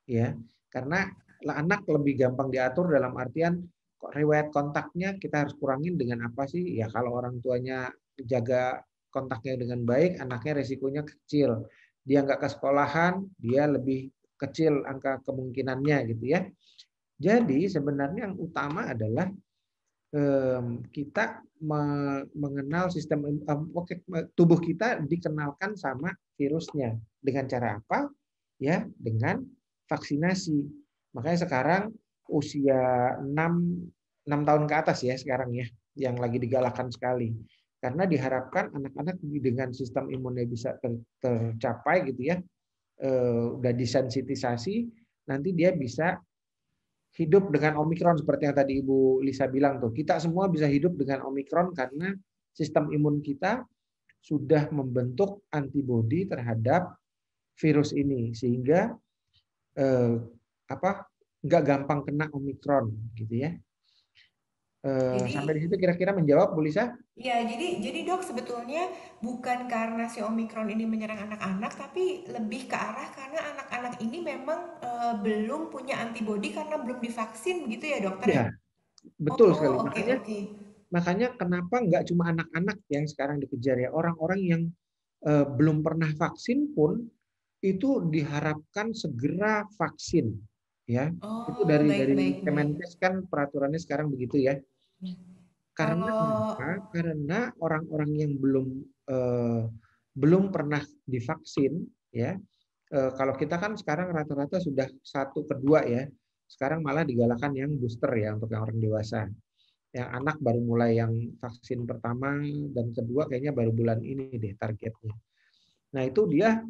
Ya. Karena anak lebih gampang diatur dalam artian kok riwayat kontaknya kita harus kurangin dengan apa sih? Ya kalau orang tuanya jaga kontaknya dengan baik, anaknya resikonya kecil. Dia nggak ke sekolahan, dia lebih kecil angka kemungkinannya gitu ya. Jadi sebenarnya yang utama adalah kita mengenal sistem tubuh kita dikenalkan sama virusnya dengan cara apa? Ya, dengan vaksinasi. Makanya sekarang usia 6 tahun ke atas ya sekarang ya yang lagi digalakkan sekali. Karena diharapkan anak-anak dengan sistem imunnya bisa tercapai gitu ya. Udah disensitisasi, nanti dia bisa hidup dengan Omikron seperti yang tadi Ibu Lisa bilang tuh. Kita semua bisa hidup dengan Omikron karena sistem imun kita sudah membentuk antibodi terhadap virus ini sehingga nggak gampang kena Omikron gitu ya. Sampai di situ kira-kira menjawab Bu Lisa? Ya, jadi dok sebetulnya bukan karena si Omikron ini menyerang anak-anak, tapi lebih ke arah karena anak-anak ini memang belum punya antibodi karena belum divaksin begitu ya dokter? Ya, betul sekali. Oh, oke. Makanya kenapa nggak cuma anak-anak yang sekarang dikejar ya, orang-orang yang belum pernah vaksin pun itu diharapkan segera vaksin, ya. Itu Oh, dari baik, baik, baik. Kemenkes kan peraturannya sekarang begitu ya. Karena Kalau apa? Karena orang-orang yang belum pernah divaksin, ya. Kalau kita kan sekarang rata-rata sudah 1 kedua ya. Sekarang malah digalakan yang booster ya untuk yang orang dewasa. Yang anak baru mulai yang vaksin pertama dan kedua kayaknya baru bulan ini deh targetnya. Nah itu dia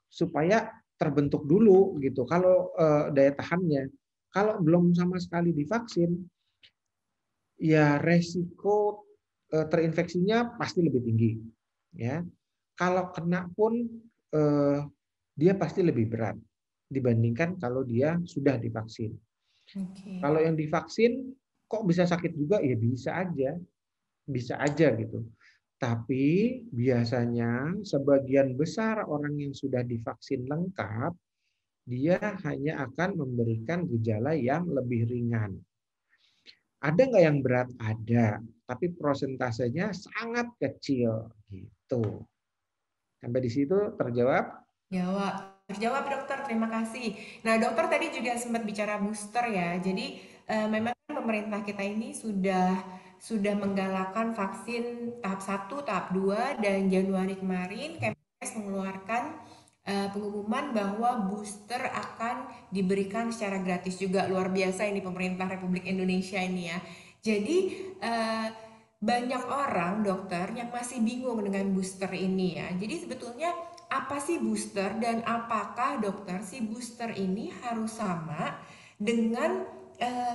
supaya terbentuk dulu gitu. Kalau daya tahannya, kalau belum sama sekali divaksin, ya resiko terinfeksinya pasti lebih tinggi. Ya, kalau kena pun dia pasti lebih berat dibandingkan kalau dia sudah divaksin. oke. Kalau yang divaksin kok bisa sakit juga? Ya bisa aja gitu. Tapi biasanya sebagian besar orang yang sudah divaksin lengkap, dia hanya akan memberikan gejala yang lebih ringan. Ada nggak yang berat? Ada, tapi prosentasenya sangat kecil gitu. Sampai di situ terjawab? Terjawab dokter, terima kasih. Nah dokter tadi juga sempat bicara booster ya. Jadi memang kan pemerintah kita ini sudah menggalakkan vaksin tahap 1, tahap 2 dan Januari kemarin Kemenkes mengeluarkan pengumuman bahwa booster akan diberikan secara gratis juga. Luar biasa ini pemerintah Republik Indonesia ini ya. Jadi eh, banyak orang dokter yang masih bingung dengan booster ini ya. Jadi sebetulnya apa sih booster dan apakah dokter si booster ini harus sama dengan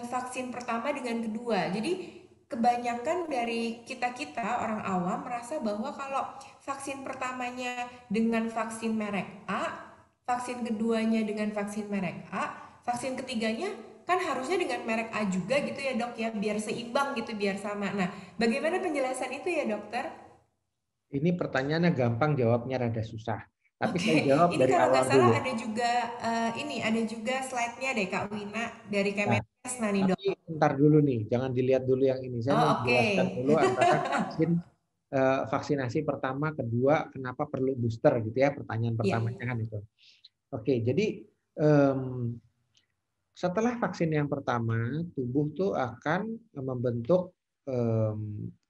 vaksin pertama dengan kedua. Jadi kebanyakan dari kita-kita orang awam merasa bahwa kalau vaksin pertamanya dengan vaksin merek A, vaksin keduanya dengan vaksin merek A, vaksin ketiganya kan harusnya dengan merek A juga gitu ya dok ya, biar seimbang gitu, biar sama. Nah, bagaimana penjelasan itu ya dokter? Ini pertanyaannya gampang, jawabnya rada susah. Tapi Oke, saya jawab ini dari kalau awal nggak salah dulu. ada juga slide-nya deh Kak Wina dari Nah, Kemenkes. Nah nih dok. tapi ntar dulu nih, jangan dilihat dulu yang ini. Saya mau Oh, oke. menjelaskan dulu antara vaksinasi pertama, kedua, kenapa perlu booster gitu ya, pertanyaan Iya. pertamanya kan itu. Oke, jadi em, setelah vaksin yang pertama, tubuh tuh akan membentuk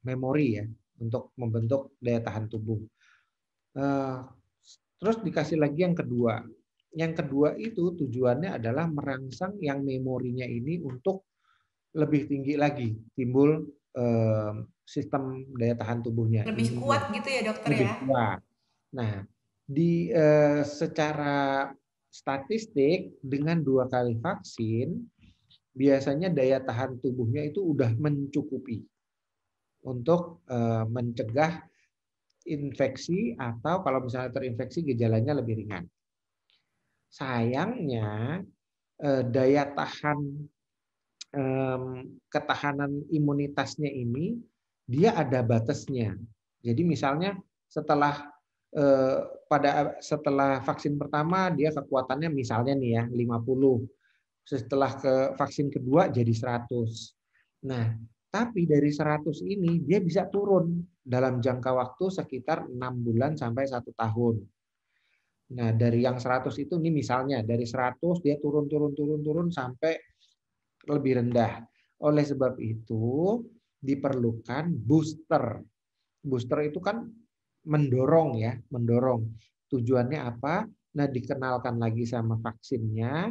memori ya, untuk membentuk daya tahan tubuh. Eh, Terus dikasih lagi yang kedua. Yang kedua itu tujuannya adalah merangsang yang memorinya ini untuk lebih tinggi lagi, timbul sistem daya tahan tubuhnya, Lebih imunnya kuat gitu ya dokter lebih ya. kuat. Nah, secara statistik dengan 2 kali vaksin, biasanya daya tahan tubuhnya itu udah mencukupi untuk mencegah infeksi atau kalau misalnya terinfeksi gejalanya lebih ringan. Sayangnya daya tahan ketahanan imunitasnya ini dia ada batasnya. Jadi misalnya setelah setelah vaksin pertama dia kekuatannya misalnya nih ya 50. Setelah ke vaksin kedua jadi 100. Nah, tapi dari 100 ini dia bisa turun dalam jangka waktu sekitar 6 bulan sampai 1 tahun. Nah, dari yang 100 itu ini misalnya dari 100 dia turun sampai lebih rendah. Oleh sebab itu diperlukan booster. Booster itu kan mendorong ya, mendorong. Tujuannya apa? Nah, dikenalkan lagi sama vaksinnya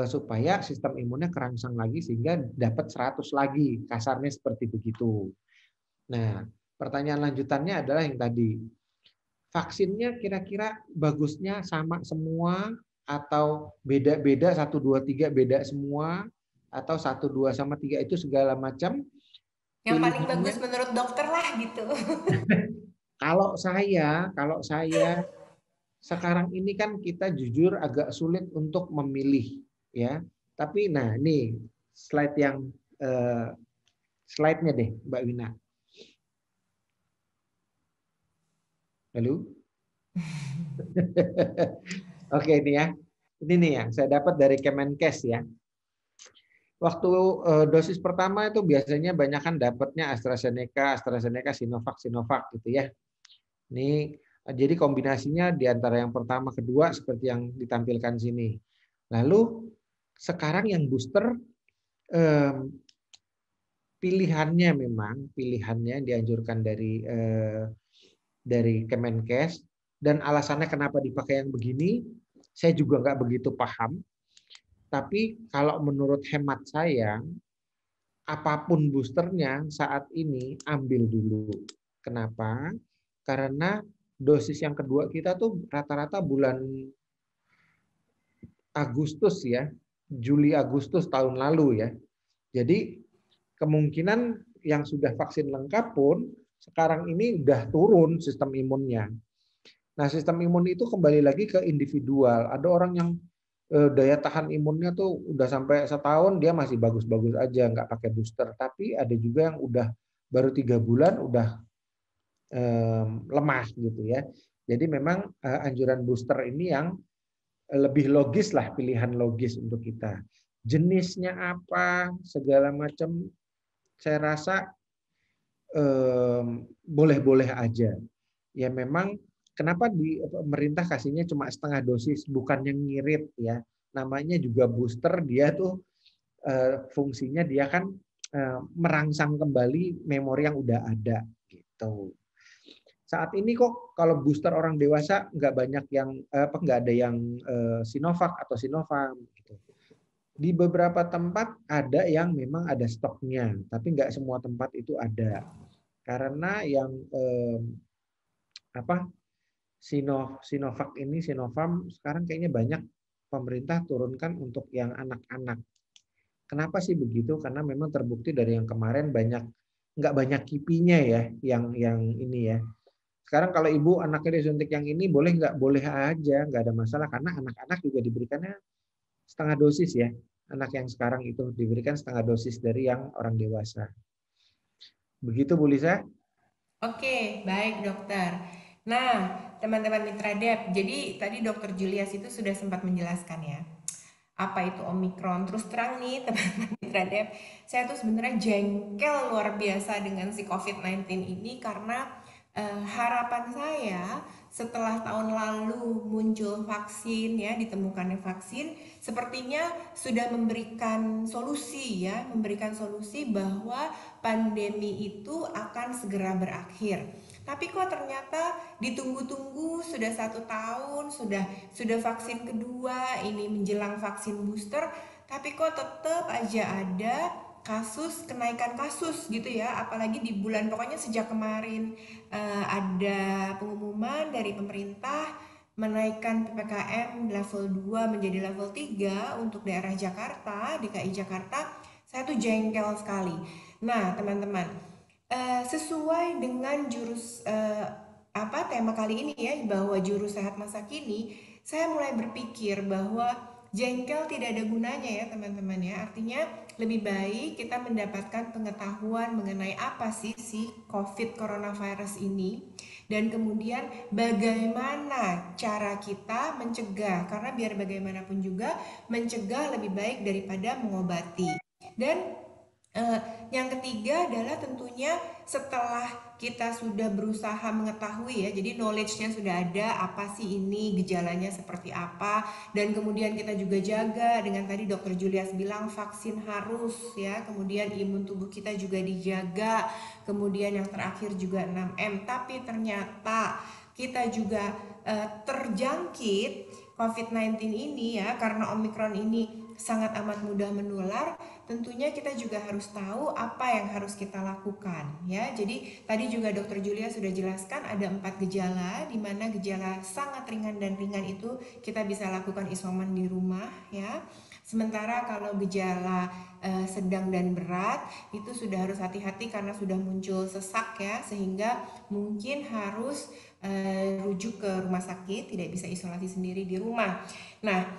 supaya sistem imunnya kerangsang lagi sehingga dapat 100 lagi. Kasarnya seperti begitu. Nah, pertanyaan lanjutannya adalah yang tadi. Vaksinnya kira-kira bagusnya sama semua atau beda-beda 1 2 3 beda semua atau 1 2 sama 3 itu segala macam Yang paling bagus pilihannya. menurut dokter lah gitu. Kalau saya sekarang ini kan kita jujur agak sulit untuk memilih ya. Tapi nah ini slide yang slide-nya deh Mbak Wina. Lalu oke ini ya. Ini nih yang saya dapat dari Kemenkes ya. Waktu dosis pertama itu biasanya banyak kan dapatnya AstraZeneca, Sinovac gitu ya. Ini Jadi kombinasinya di antara yang pertama, kedua seperti yang ditampilkan sini. Lalu sekarang yang booster pilihannya dianjurkan dari Kemenkes, dan alasannya kenapa dipakai yang begini, saya juga nggak begitu paham. Tapi kalau menurut hemat saya, apapun boosternya saat ini ambil dulu. Kenapa? Karena dosis yang kedua kita tuh rata-rata bulan Agustus ya, Juli Agustus tahun lalu ya. Jadi kemungkinan yang sudah vaksin lengkap pun sekarang ini udah turun sistem imunnya. Nah, sistem imun itu kembali lagi ke individual. Ada orang yang daya tahan imunnya tuh udah sampai setahun dia masih bagus-bagus aja, nggak pakai booster. Tapi ada juga yang udah baru 3 bulan udah lemah gitu ya. Jadi memang anjuran booster ini yang lebih logis lah, pilihan logis untuk kita. Jenisnya apa, segala macam, saya rasa boleh-boleh aja. Ya memang kenapa di pemerintah kasihnya cuma setengah dosis, bukan yang ngirit ya. Namanya juga booster, dia tuh fungsinya dia kan merangsang kembali memori yang udah ada gitu. Saat ini kok kalau booster orang dewasa nggak banyak yang nggak ada yang Sinovac atau Sinopharm gitu. Di beberapa tempat ada yang memang ada stoknya, tapi nggak semua tempat itu ada. Karena yang Sinovac ini, Sinopharm sekarang kayaknya banyak pemerintah turunkan untuk yang anak-anak. Kenapa sih begitu? Karena memang terbukti dari yang kemarin nggak banyak kipinya ya, yang ini ya. Sekarang kalau ibu anaknya disuntik yang ini boleh nggak? Boleh aja, nggak ada masalah karena anak-anak juga diberikannya setengah dosis ya. Anak yang sekarang itu diberikan setengah dosis dari yang orang dewasa. Begitu Bu Lisa? Oke, baik dokter. Nah, teman-teman Mitra Dep, jadi tadi dokter Julius itu sudah sempat menjelaskan ya, apa itu Omikron. Terus terang nih teman-teman Mitra Dep, saya tuh sebenarnya jengkel luar biasa dengan si COVID-19 ini karena harapan saya setelah tahun lalu muncul vaksin ya, ditemukannya vaksin, sepertinya sudah memberikan solusi ya, memberikan solusi bahwa pandemi itu akan segera berakhir. Tapi kok ternyata ditunggu-tunggu sudah 1 tahun, sudah vaksin kedua, ini menjelang vaksin booster, tapi kok tetap aja ada kenaikan kasus gitu ya, apalagi di bulan, pokoknya sejak kemarin ada pengumuman dari pemerintah menaikkan PPKM level 2 menjadi level 3 untuk daerah Jakarta, DKI Jakarta, saya tuh jengkel sekali. Nah, teman-teman, sesuai dengan tema kali ini ya, bahwa jurus sehat masa kini, saya mulai berpikir bahwa jengkel tidak ada gunanya ya teman-teman ya. Artinya lebih baik kita mendapatkan pengetahuan mengenai apa sih si COVID coronavirus ini, dan kemudian bagaimana cara kita mencegah, karena biar bagaimanapun juga mencegah lebih baik daripada mengobati. Dan yang ketiga adalah tentunya setelah kita sudah berusaha mengetahui ya, jadi knowledge-nya sudah ada, apa sih ini, gejalanya seperti apa, dan kemudian kita juga jaga dengan tadi dokter Julius bilang vaksin harus ya, kemudian imun tubuh kita juga dijaga, kemudian yang terakhir juga 6M. Tapi ternyata kita juga terjangkit COVID-19 ini ya, karena Omikron ini sangat amat mudah menular. Tentunya kita juga harus tahu apa yang harus kita lakukan ya. Jadi tadi juga dokter Julia sudah jelaskan ada 4 gejala, di mana gejala sangat ringan dan ringan itu kita bisa lakukan isoman di rumah ya. Sementara kalau gejala sedang dan berat itu sudah harus hati-hati karena sudah muncul sesak ya, sehingga mungkin harus rujuk ke rumah sakit, tidak bisa isolasi sendiri di rumah. Nah,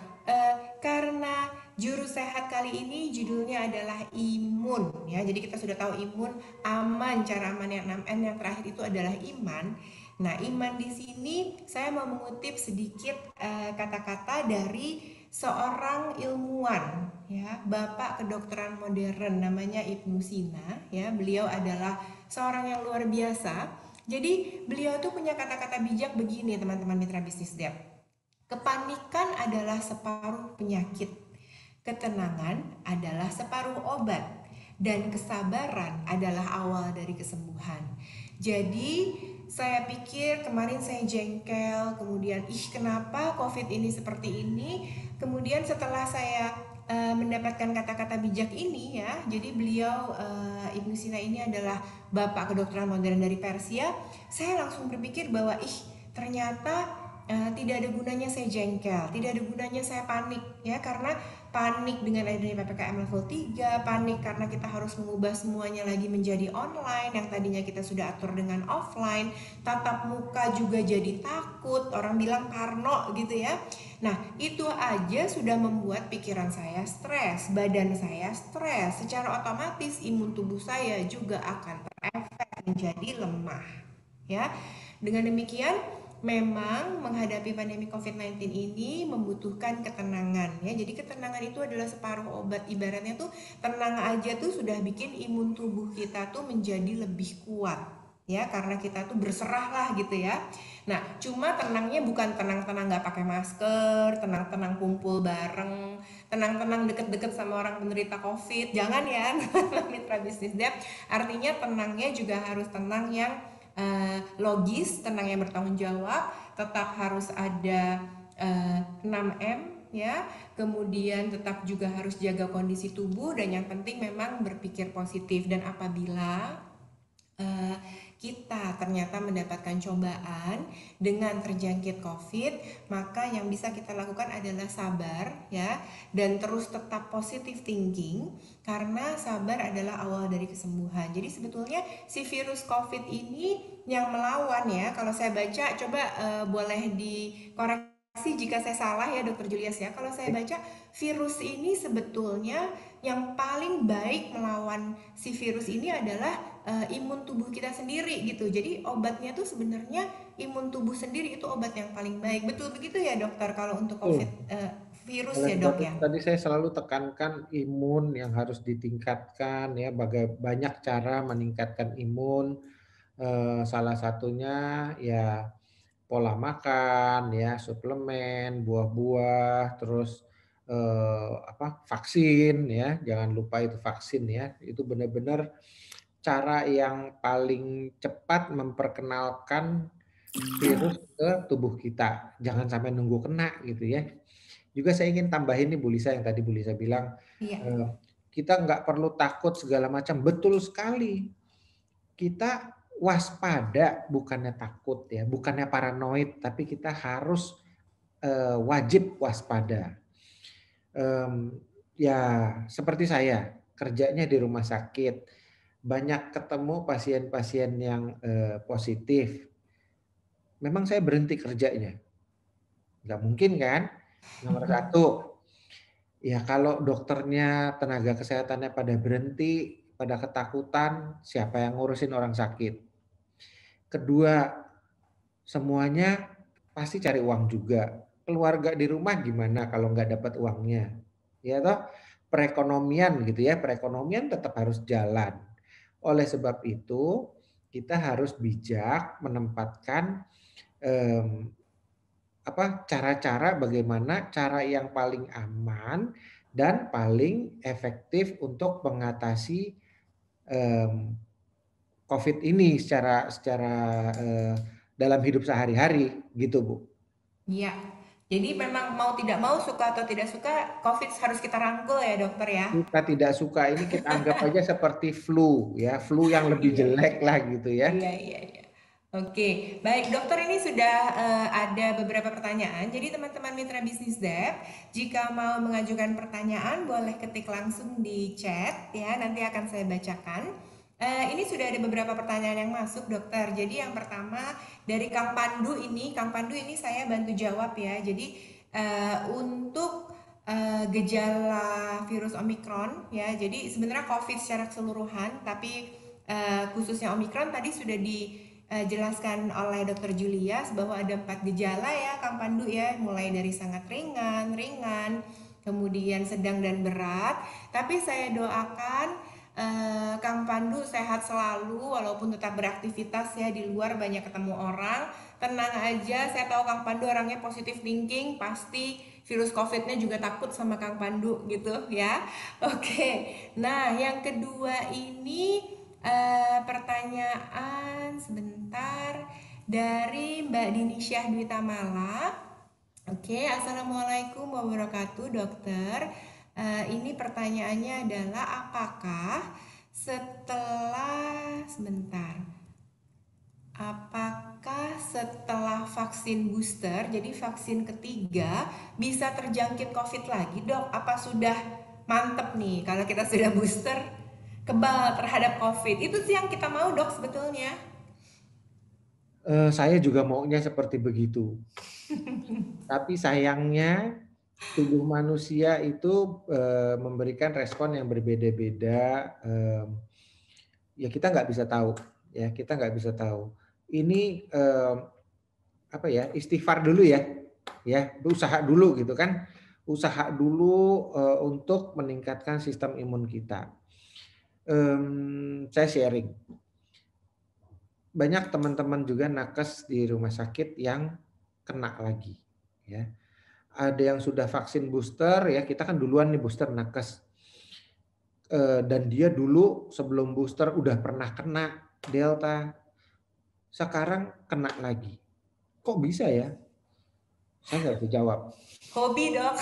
karena jurus sehat kali ini judulnya adalah imun ya. Jadi kita sudah tahu imun aman, cara aman yang 6M yang terakhir itu adalah iman. Nah, iman di sini saya mau mengutip sedikit kata-kata dari seorang ilmuwan ya, Bapak kedokteran modern namanya Ibnu Sina ya. Beliau adalah seorang yang luar biasa. Jadi beliau tuh punya kata-kata bijak begini teman-teman mitra bisnis Dev. Kepanikan adalah separuh penyakit, ketenangan adalah separuh obat, dan kesabaran adalah awal dari kesembuhan. Jadi saya pikir kemarin saya jengkel, kemudian kenapa COVID ini seperti ini. Kemudian setelah saya mendapatkan kata-kata bijak ini ya, jadi beliau Ibnu Sina ini adalah bapak kedokteran modern dari Persia. Saya langsung berpikir bahwa ternyata tidak ada gunanya saya jengkel, tidak ada gunanya saya panik ya, karena panik dengan adanya PPKM level 3, panik karena kita harus mengubah semuanya lagi menjadi online yang tadinya kita sudah atur dengan offline, tatap muka juga jadi takut, orang bilang parno gitu ya. Nah, itu aja sudah membuat pikiran saya stres, badan saya stres, secara otomatis imun tubuh saya juga akan terefek menjadi lemah ya. Dengan demikian memang menghadapi pandemi COVID-19 ini membutuhkan ketenangan ya. Jadi ketenangan itu adalah separuh obat. Ibaratnya tuh tenang aja tuh sudah bikin imun tubuh kita tuh menjadi lebih kuat ya, karena kita tuh berserah lah gitu ya. Nah, cuma tenangnya bukan tenang-tenang gak pakai masker, tenang-tenang kumpul bareng, tenang-tenang deket-deket sama orang penderita COVID. Jangan ya, mitra bisnis Dev. Artinya tenangnya juga harus tenang yang logis, tenang yang bertanggung jawab, tetap harus ada 6M ya, kemudian tetap juga harus jaga kondisi tubuh, dan yang penting memang berpikir positif. Dan apabila kita ternyata mendapatkan cobaan dengan terjangkit COVID, maka yang bisa kita lakukan adalah sabar ya, dan terus tetap positive thinking, karena sabar adalah awal dari kesembuhan. Jadi sebetulnya si virus COVID ini yang melawan ya, kalau saya baca, coba boleh dikoreksi jika saya salah ya Dokter Julius ya. Kalau saya baca, virus ini sebetulnya yang paling baik melawan si virus ini adalah imun tubuh kita sendiri gitu. Jadi obatnya tuh sebenarnya imun tubuh sendiri, itu obat yang paling baik. Betul begitu ya dokter kalau untuk COVID virus ya dok ya? Tadi saya selalu tekankan imun yang harus ditingkatkan ya, banyak cara meningkatkan imun. Salah satunya ya pola makan ya, suplemen, buah-buah, terus vaksin ya, jangan lupa itu vaksin ya. Itu benar-benar cara yang paling cepat memperkenalkan virus ke tubuh kita. Jangan sampai nunggu kena gitu ya. Juga saya ingin tambahin nih Bu Lisa, yang tadi Bu Lisa bilang, kita nggak perlu takut segala macam. Betul sekali. Kita waspada, bukannya takut ya, bukannya paranoid, tapi kita harus wajib waspada. Ya seperti saya, kerjanya di rumah sakit, banyak ketemu pasien-pasien yang positif. Memang saya berhenti kerjanya. Nggak mungkin kan? Nomor satu, ya kalau dokternya, tenaga kesehatannya pada berhenti, pada ketakutan, siapa yang ngurusin orang sakit? Kedua, semuanya pasti cari uang juga. Keluarga di rumah gimana kalau nggak dapat uangnya? Ya toh, perekonomian gitu ya, perekonomian tetap harus jalan. Oleh sebab itu, kita harus bijak menempatkan cara-cara bagaimana cara yang paling aman dan paling efektif untuk mengatasi COVID ini secara dalam hidup sehari-hari gitu Bu. Iya. Jadi memang mau tidak mau, suka atau tidak suka, COVID harus kita rangkul ya dokter ya. Kita tidak suka ini, kita anggap aja seperti flu ya, flu yang lebih jelek lah gitu ya. Iya. Oke, baik dokter, ini sudah ada beberapa pertanyaan. Jadi teman-teman mitra bisnis Dev, jika mau mengajukan pertanyaan boleh ketik langsung di chat ya, nanti akan saya bacakan. Ini sudah ada beberapa pertanyaan yang masuk dokter. Jadi yang pertama dari Kang Pandu ini saya bantu jawab ya. Jadi untuk gejala virus Omikron ya, jadi sebenarnya COVID secara keseluruhan, tapi khususnya Omikron tadi sudah dijelaskan oleh Dr. Julius bahwa ada 4 gejala ya Kang Pandu ya, mulai dari sangat ringan, kemudian sedang dan berat. Tapi saya doakan Kang Pandu sehat selalu walaupun tetap beraktivitas ya di luar, banyak ketemu orang. Tenang aja, saya tahu Kang Pandu orangnya positive thinking, pasti virus COVID-nya juga takut sama Kang Pandu gitu ya. Oke. Nah, yang kedua ini pertanyaan sebentar dari Mbak Dini Syah Dwi Tamala. Oke, Assalamualaikum warahmatullahi wabarakatuh, dokter. Ini pertanyaannya adalah apakah setelah vaksin booster, jadi vaksin ketiga, bisa terjangkit COVID lagi, dok? Apa sudah mantep nih kalau kita sudah booster kebal terhadap COVID? Itu sih yang kita mau, dok, sebetulnya. Saya juga maunya seperti begitu. Tapi sayangnya tubuh manusia itu memberikan respon yang berbeda-beda. Ya kita nggak bisa tahu. Ya kita nggak bisa tahu. Ini apa ya, istighfar dulu ya. Ya usaha dulu gitu kan. Usaha dulu untuk meningkatkan sistem imun kita. Saya sharing. Banyak teman-teman juga nakes di rumah sakit yang kena lagi. Ya. Ada yang sudah vaksin booster, ya kita kan duluan nih booster nakes. Dan dia dulu sebelum booster udah pernah kena Delta, sekarang kena lagi. Kok bisa ya? Saya nggak bisa jawab. Hobi, dok.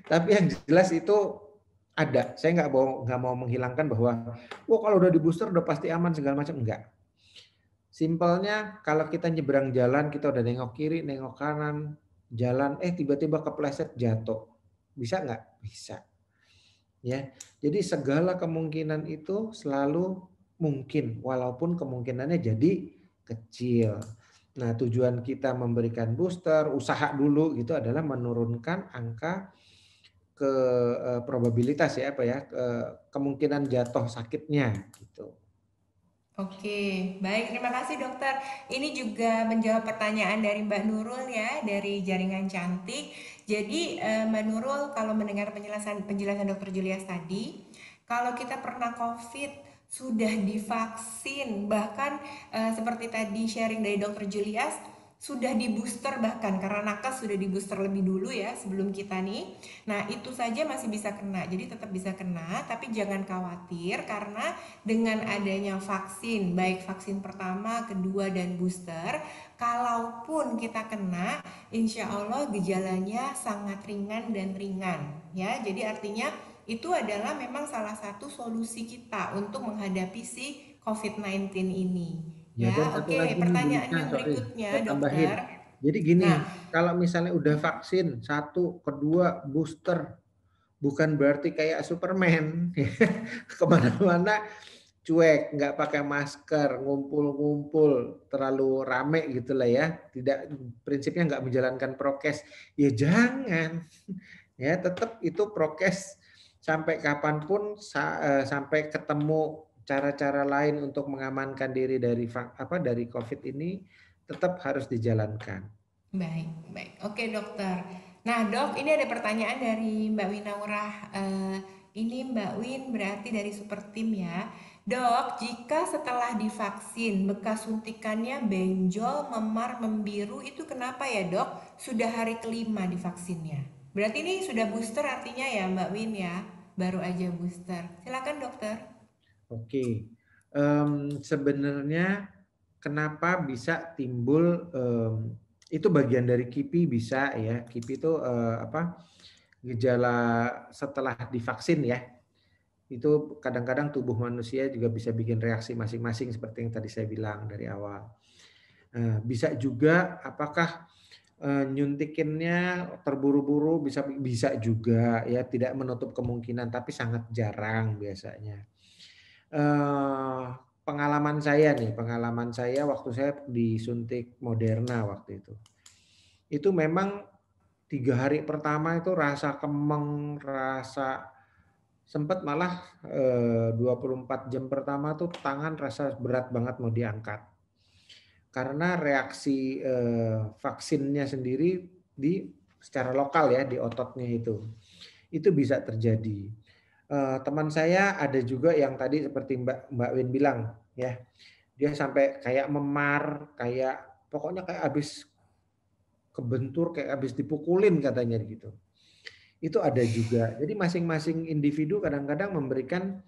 Tapi yang jelas itu ada. Saya nggak mau menghilangkan bahwa, wah kalau udah di booster udah pasti aman segala macam, enggak. Simpelnya kalau kita nyebrang jalan, kita udah nengok kiri, nengok kanan, jalan, tiba-tiba kepleset jatuh. Bisa nggak? Bisa. Ya, jadi segala kemungkinan itu selalu mungkin, walaupun kemungkinannya jadi kecil. Nah, tujuan kita memberikan booster, usaha dulu gitu adalah menurunkan angka ke probabilitas ya kemungkinan jatuh sakitnya gitu. Oke, baik. Terima kasih dokter. Ini juga menjawab pertanyaan dari Mbak Nurul ya, dari Jaringan Cantik. Jadi Mbak Nurul, kalau mendengar penjelasan dokter Julias tadi, kalau kita pernah COVID, sudah divaksin, bahkan seperti tadi sharing dari dokter Julias, sudah di booster bahkan karena nakes sudah di booster lebih dulu ya sebelum kita nih. Nah, itu saja masih bisa kena. Jadi tetap bisa kena, tapi jangan khawatir karena dengan adanya vaksin, baik vaksin pertama, kedua, dan booster, kalaupun kita kena, insya Allah gejalanya sangat ringan dan ringan. Ya, jadi artinya itu adalah memang salah satu solusi kita untuk menghadapi si COVID-19 ini. Ya, dan Ya, satu oke. lagi nih Pertanyaan Bulika, yang sorry, berikutnya, saya tambahin. dokter. Jadi gini, Nah, kalau misalnya udah vaksin, 1, kedua, booster, bukan berarti kayak Superman, kemana-mana cuek, nggak pakai masker, ngumpul-ngumpul, terlalu rame gitu lah ya, tidak, prinsipnya nggak menjalankan prokes, ya jangan, ya tetap itu prokes sampai kapanpun, sampai ketemu cara-cara lain untuk mengamankan diri dari dari COVID ini tetap harus dijalankan. baik, baik. Oke, dokter. Nah, dok, ini ada pertanyaan dari Mbak Winaurah. Ini Mbak Win berarti dari Super Team ya. Dok, jika setelah divaksin bekas suntikannya benjol, memar, membiru, itu kenapa ya dok? Sudah hari kelima divaksinnya. Berarti ini sudah booster artinya ya Mbak Win ya? Baru aja booster. Silakan dokter. Oke, sebenarnya kenapa bisa timbul, itu bagian dari KIPI bisa ya. KIPI itu gejala setelah divaksin ya. Itu kadang-kadang tubuh manusia juga bisa bikin reaksi masing-masing seperti yang tadi saya bilang dari awal. Bisa juga apakah nyuntikinnya terburu-buru, bisa juga ya, tidak menutup kemungkinan tapi sangat jarang biasanya. Pengalaman saya waktu saya disuntik Moderna waktu itu memang 3 hari pertama itu rasa kemeng, rasa sempat malah 24 jam pertama tuh tangan rasa berat banget mau diangkat. Karena reaksi vaksinnya sendiri secara lokal ya di ototnya itu bisa terjadi. Teman saya ada juga yang tadi seperti Mbak Win bilang ya, dia sampai kayak memar, kayak pokoknya kayak habis kebentur, kayak habis dipukulin katanya gitu. Itu ada juga. Jadi masing-masing individu kadang-kadang memberikan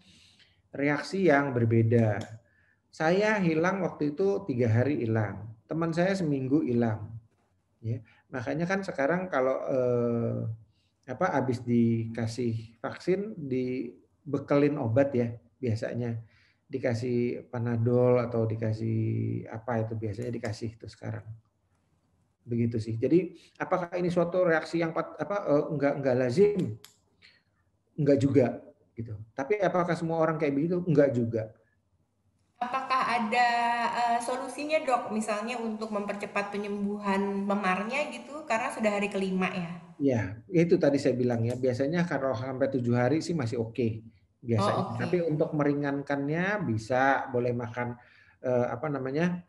reaksi yang berbeda. Saya hilang waktu itu 3 hari hilang. Teman saya seminggu hilang. Ya, makanya kan sekarang kalau habis dikasih vaksin dibekelin obat ya biasanya dikasih Panadol atau dikasih apa itu biasanya dikasih itu sekarang begitu sih. Jadi apakah ini suatu reaksi yang enggak lazim? Enggak juga gitu. Tapi apakah semua orang kayak begitu? Enggak juga. Apakah ada solusinya dok, misalnya untuk mempercepat penyembuhan memarnya gitu, karena sudah hari kelima ya? Ya, itu tadi saya bilang ya, biasanya kalau sampai 7 hari sih masih oke biasanya. Oh Tapi oke, untuk meringankannya bisa boleh makan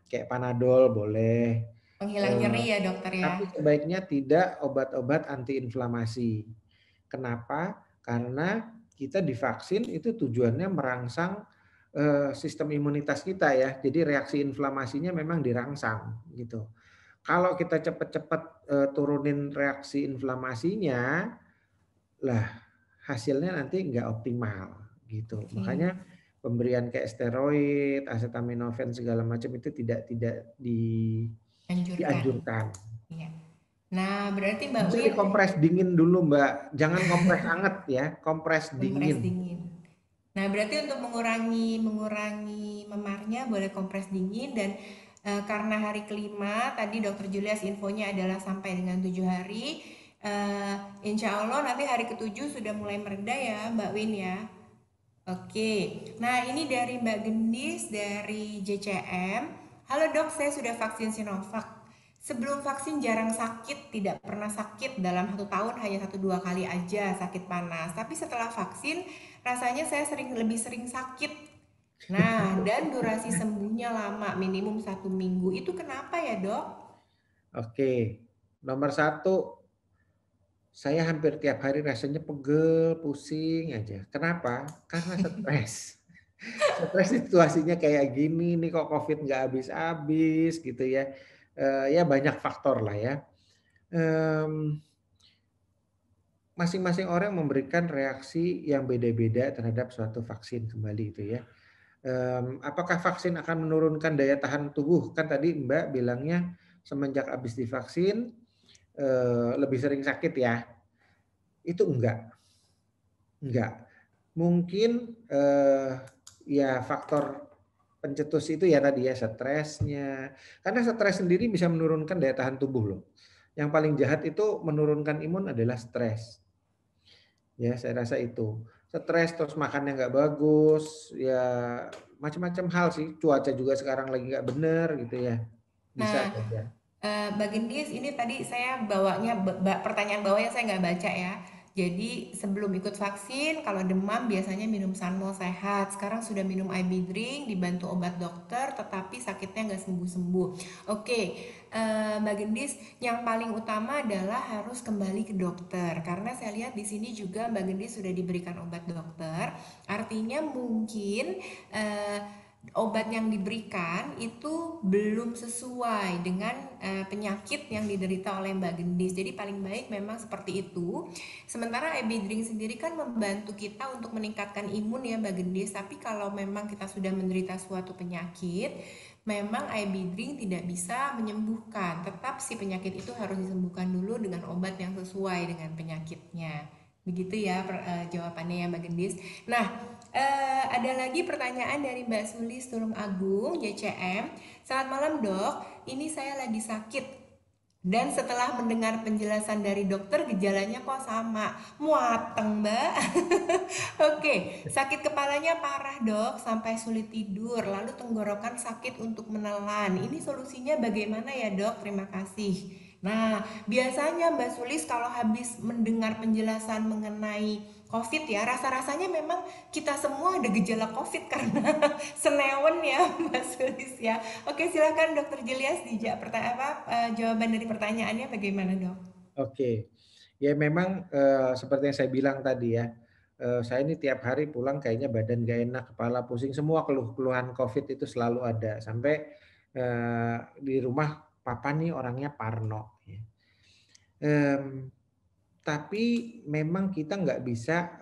kayak Panadol boleh. penghilang Eh, nyeri ya dokter ya? tapi sebaiknya tidak obat-obat antiinflamasi. Kenapa? Karena kita divaksin itu tujuannya merangsang sistem imunitas kita ya. Jadi reaksi inflamasinya memang dirangsang gitu. Kalau kita cepat-cepat turunin reaksi inflamasinya, lah hasilnya nanti nggak optimal gitu. Oke, Makanya pemberian kayak steroid, acetaminophen segala macam itu tidak anjurkan. dianjurkan. Iya. Nah, berarti Mbak Bisa Win dikompres dingin dulu, Mbak. Jangan kompres anget ya, kompres kompres dingin. dingin. Nah, berarti untuk mengurangi mengurangi memarnya boleh kompres dingin dan karena hari kelima tadi Dokter Julius infonya adalah sampai dengan 7 hari. Insya Allah nanti hari ketujuh sudah mulai mereda ya Mbak Win ya. Oke, nah ini dari Mbak Gendis dari JCM. Halo dok, saya sudah vaksin Sinovac. Sebelum vaksin jarang sakit, tidak pernah sakit dalam 1 tahun hanya 1-2 kali aja sakit panas. Tapi setelah vaksin, rasanya saya lebih sering sakit. Nah, dan durasi sembuhnya lama, minimum 1 minggu. Itu kenapa ya dok? Oke, nomor satu, saya hampir tiap hari rasanya pegel, pusing aja. Kenapa? Karena stres. Stres situasinya kayak gini nih kok COVID nggak habis-habis gitu ya. Ya banyak faktor lah ya. Em, Masing-masing orang memberikan reaksi yang beda-beda terhadap suatu vaksin kembali itu ya. Apakah vaksin akan menurunkan daya tahan tubuh? Kan tadi Mbak bilangnya semenjak habis divaksin lebih sering sakit ya. Itu enggak. Mungkin ya faktor pencetus itu ya tadi ya stresnya. Karena stres sendiri bisa menurunkan daya tahan tubuh loh. Yang paling jahat itu menurunkan imun adalah stres. Ya, saya rasa itu. Stres terus makannya nggak bagus, ya macam-macam hal sih. Cuaca juga sekarang lagi nggak bener gitu ya. Bisa Nah, saja. Mbak Gendis, ini tadi saya bawanya pertanyaan bawahnya saya nggak baca ya. Jadi sebelum ikut vaksin, kalau demam biasanya minum Sanmol sehat. Sekarang sudah minum IB drink, dibantu obat dokter, tetapi sakitnya nggak sembuh-sembuh. Oke, Mbak Gendis, yang paling utama adalah harus kembali ke dokter. Karena saya lihat di sini juga Mbak Gendis sudah diberikan obat dokter. Artinya mungkin eh, obat yang diberikan itu belum sesuai dengan penyakit yang diderita oleh Mbak Gendis. Jadi paling baik memang seperti itu. Sementara IB drink sendiri kan membantu kita untuk meningkatkan imun ya Mbak Gendis. Tapi kalau memang kita sudah menderita suatu penyakit, memang IB drink tidak bisa menyembuhkan. Tetap si penyakit itu harus disembuhkan dulu dengan obat yang sesuai dengan penyakitnya. Begitu ya jawabannya ya Mbak Gendis. Nah, ada lagi pertanyaan dari Mbak Sulis Tulung Agung, JCM. Selamat malam dok, ini saya lagi sakit. Dan setelah mendengar penjelasan dari dokter, gejalanya kok sama. Muateng mbak. Oke, sakit kepalanya parah dok, sampai sulit tidur. Lalu tenggorokan sakit untuk menelan. Ini solusinya bagaimana ya dok? Terima kasih. Nah, biasanya Mbak Sulis kalau habis mendengar penjelasan mengenai COVID ya, rasa-rasanya memang kita semua ada gejala COVID karena senewen ya Mbak Sulis ya. Oke, silakan Dokter Julius dijawab jawaban dari pertanyaannya bagaimana dok? Oke. Ya memang seperti yang saya bilang tadi ya. Saya ini tiap hari pulang kayaknya badan gak enak, kepala pusing, semua keluhan COVID itu selalu ada. Sampai di rumah papa nih orangnya parno. Ya. Tapi memang kita nggak bisa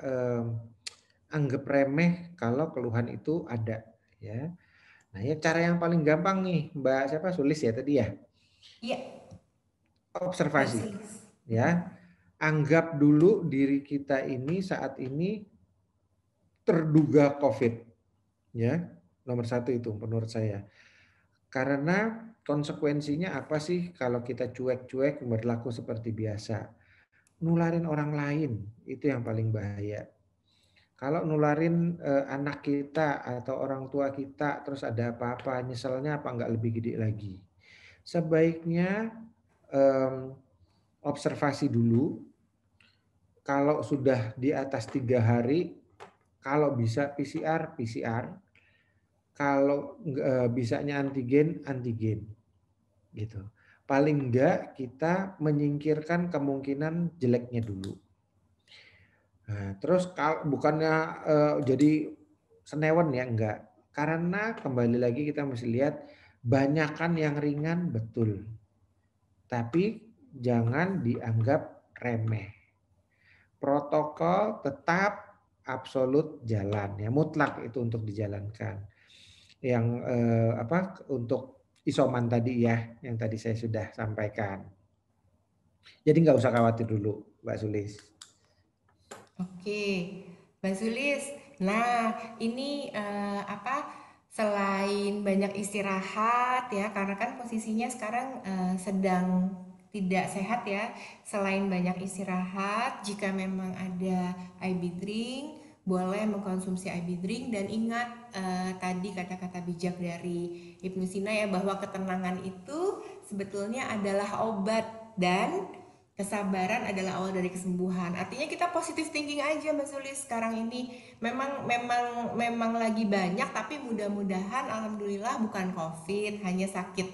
anggap remeh kalau keluhan itu ada. Ya. Nah, ya cara yang paling gampang nih, Mbak siapa Sulis ya tadi ya, Iya, Mbak observasi. Sulis. Ya, anggap dulu diri kita ini saat ini terduga COVID. Ya, nomor satu itu menurut saya. Karena konsekuensinya apa sih kalau kita cuek-cuek berlaku seperti biasa? Nularin orang lain, itu yang paling bahaya. Kalau nularin anak kita atau orang tua kita, terus ada apa-apa, nyeselnya apa nggak lebih gede lagi. Sebaiknya observasi dulu. Kalau sudah di atas 3 hari, kalau bisa PCR. Kalau bisanya antigen, gitu. Paling enggak kita menyingkirkan kemungkinan jeleknya dulu. Nah, terus bukannya jadi senewan ya, enggak. Karena kembali lagi kita mesti lihat banyakan yang ringan betul. Tapi jangan dianggap remeh. Protokol tetap absolut jalan ya, mutlak itu untuk dijalankan. Yang untuk isoman tadi ya, yang tadi saya sudah sampaikan. Jadi nggak usah khawatir dulu, Mbak Sulis. Oke, Mbak Sulis. Nah, ini selain banyak istirahat ya, karena kan posisinya sekarang sedang tidak sehat ya. Selain banyak istirahat, jika memang ada IB drink, boleh mengkonsumsi IB drink dan ingat tadi kata-kata bijak dari Ibnu Sina ya, bahwa ketenangan itu sebetulnya adalah obat dan kesabaran adalah awal dari kesembuhan. Artinya kita positive thinking aja Mbak Sulis sekarang ini. Memang lagi banyak, tapi mudah-mudahan alhamdulillah bukan COVID, hanya sakit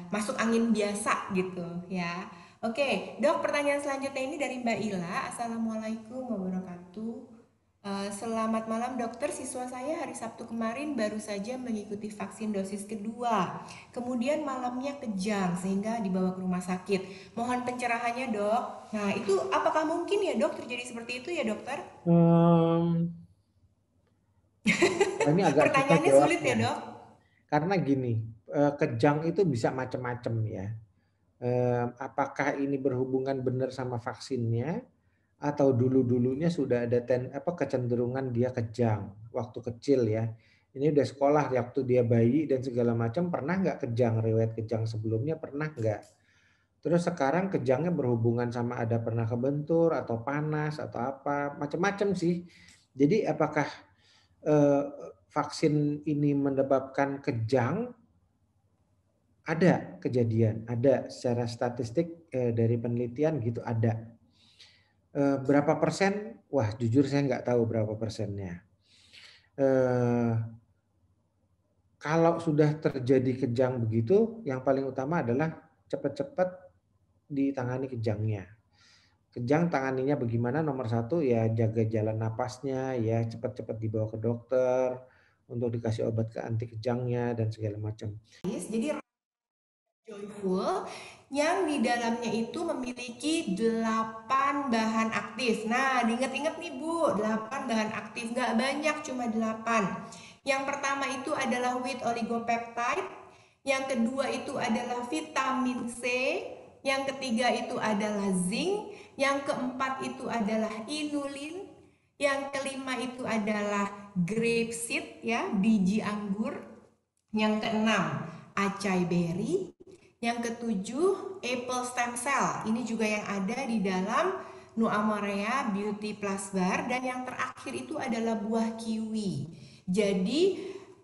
masuk angin biasa gitu ya. Oke, Dok, pertanyaan selanjutnya ini dari Mbak Ila. Assalamualaikum warahmatullahi wabarakatuh. Selamat malam dokter, siswa saya hari Sabtu kemarin baru saja mengikuti vaksin dosis kedua. Kemudian malamnya kejang sehingga dibawa ke rumah sakit. Mohon pencerahannya dok. Nah itu apakah mungkin ya dok terjadi seperti itu ya dokter? Ini agak susah Pertanyaannya sulit ya jawabnya. dok? Karena gini, kejang itu bisa macam-macam ya. Apakah ini berhubungan benar sama vaksinnya atau dulu-dulunya sudah ada kecenderungan dia kejang waktu kecil ya. Ini udah sekolah waktu dia bayi dan segala macam, pernah nggak kejang, riwayat kejang sebelumnya pernah nggak? Terus sekarang kejangnya berhubungan sama ada pernah kebentur atau panas atau apa, macam-macam sih. Jadi apakah vaksin ini menyebabkan kejang? Ada kejadian, ada secara statistik dari penelitian gitu ada. Berapa persen? Wah, jujur saya nggak tahu berapa persennya. Kalau sudah terjadi kejang begitu, yang paling utama adalah cepat-cepat ditangani kejangnya. Kejang tanganinya bagaimana? Nomor satu ya jaga jalan napasnya, ya cepat-cepat dibawa ke dokter untuk dikasih obat anti kejangnya dan segala macam. Jadi Joyful yang di dalamnya itu memiliki 8 bahan aktif. Nah, diingat-ingat nih Bu, 8 bahan aktif, nggak banyak, cuma 8. Yang pertama itu adalah wheat oligopeptide, yang kedua itu adalah vitamin C, yang ketiga itu adalah zinc, yang keempat itu adalah inulin, yang kelima itu adalah grapeseed ya, biji anggur, yang keenam acai berry, yang ketujuh apple stem cell. Ini juga yang ada di dalam Nuamorea Beauty Plus Bar, dan yang terakhir itu adalah buah kiwi. Jadi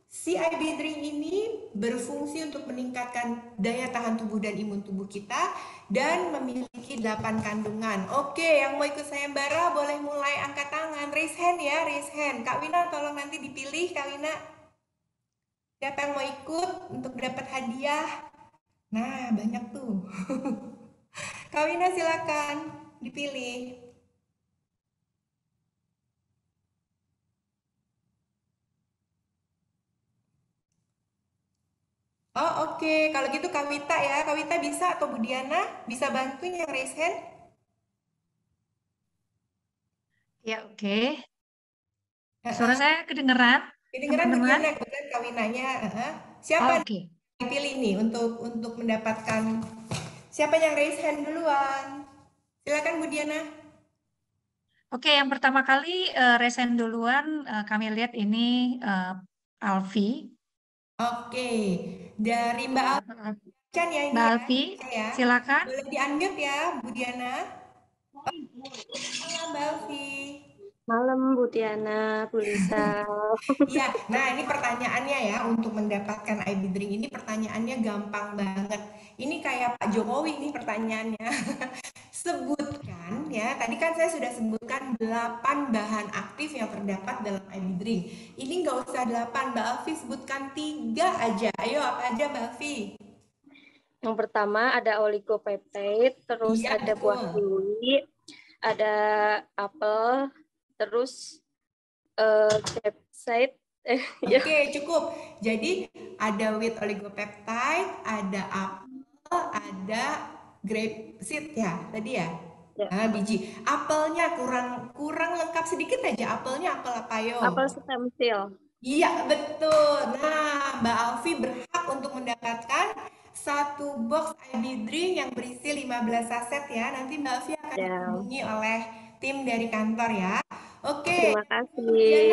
CIB drink ini berfungsi untuk meningkatkan daya tahan tubuh dan imun tubuh kita dan memiliki 8 kandungan. Oke, yang mau ikut sayembara boleh mulai angkat tangan, raise hand ya, raise hand. Kak Wina tolong nanti dipilih, Kak Wina. Siapa yang mau ikut untuk dapat hadiah? Nah, banyak tuh. Kak Wina silakan dipilih. Oh, oke. Kalau gitu Kawita ya. Kawita bisa atau Bu Diana bisa bantuin yang raise hand? Ya, oke. Suara Heeh. saya kedengeran, Kedengeran Bu teman-teman? Diana, kebetulan kawinannya. Heeh. Oh, Siapa nih oke. yang dipilih nih untuk mendapatkan siapa yang raise hand duluan? Silakan Bu Diana. Oke, yang pertama kali resen duluan, kami lihat ini Alfi. Oke, dari Mbak Alcan ya ini Mbak ya, Alfi, saya. silakan. Boleh di-unmute ya, Bu Diana. Halo Mbak Alfi. Malam Bu Tiana, Bu Lisa. Iya, nah ini pertanyaannya ya untuk mendapatkan IB Drink ini pertanyaannya gampang banget. Ini kayak Pak Jokowi nih pertanyaannya. Sebutkan ya, tadi kan saya sudah sebutkan 8 bahan aktif yang terdapat dalam IB Drink. Ini nggak usah 8, Mbak Alfi sebutkan 3 aja. Ayo apa aja Mbak Alfi? Yang pertama ada oligopeptide, terus Iya ada buah betul. kiwi, ada apel, terus capsaid. Ya, Oke, cukup. Jadi ada wheat oligopeptide, ada apel, ada grape seed ya, tadi ya. ya. Ah, biji. Apelnya kurang kurang lengkap sedikit aja. Apelnya apel apa yo? Apel stem cell. Iya, betul. Nah, Mbak Alfi berhak untuk mendapatkan satu box IB Drink yang berisi 15 saset ya. Nanti Mbak Alfi akan Ya, dihubungi oleh tim dari kantor ya. Oke, terima Diana. kasih.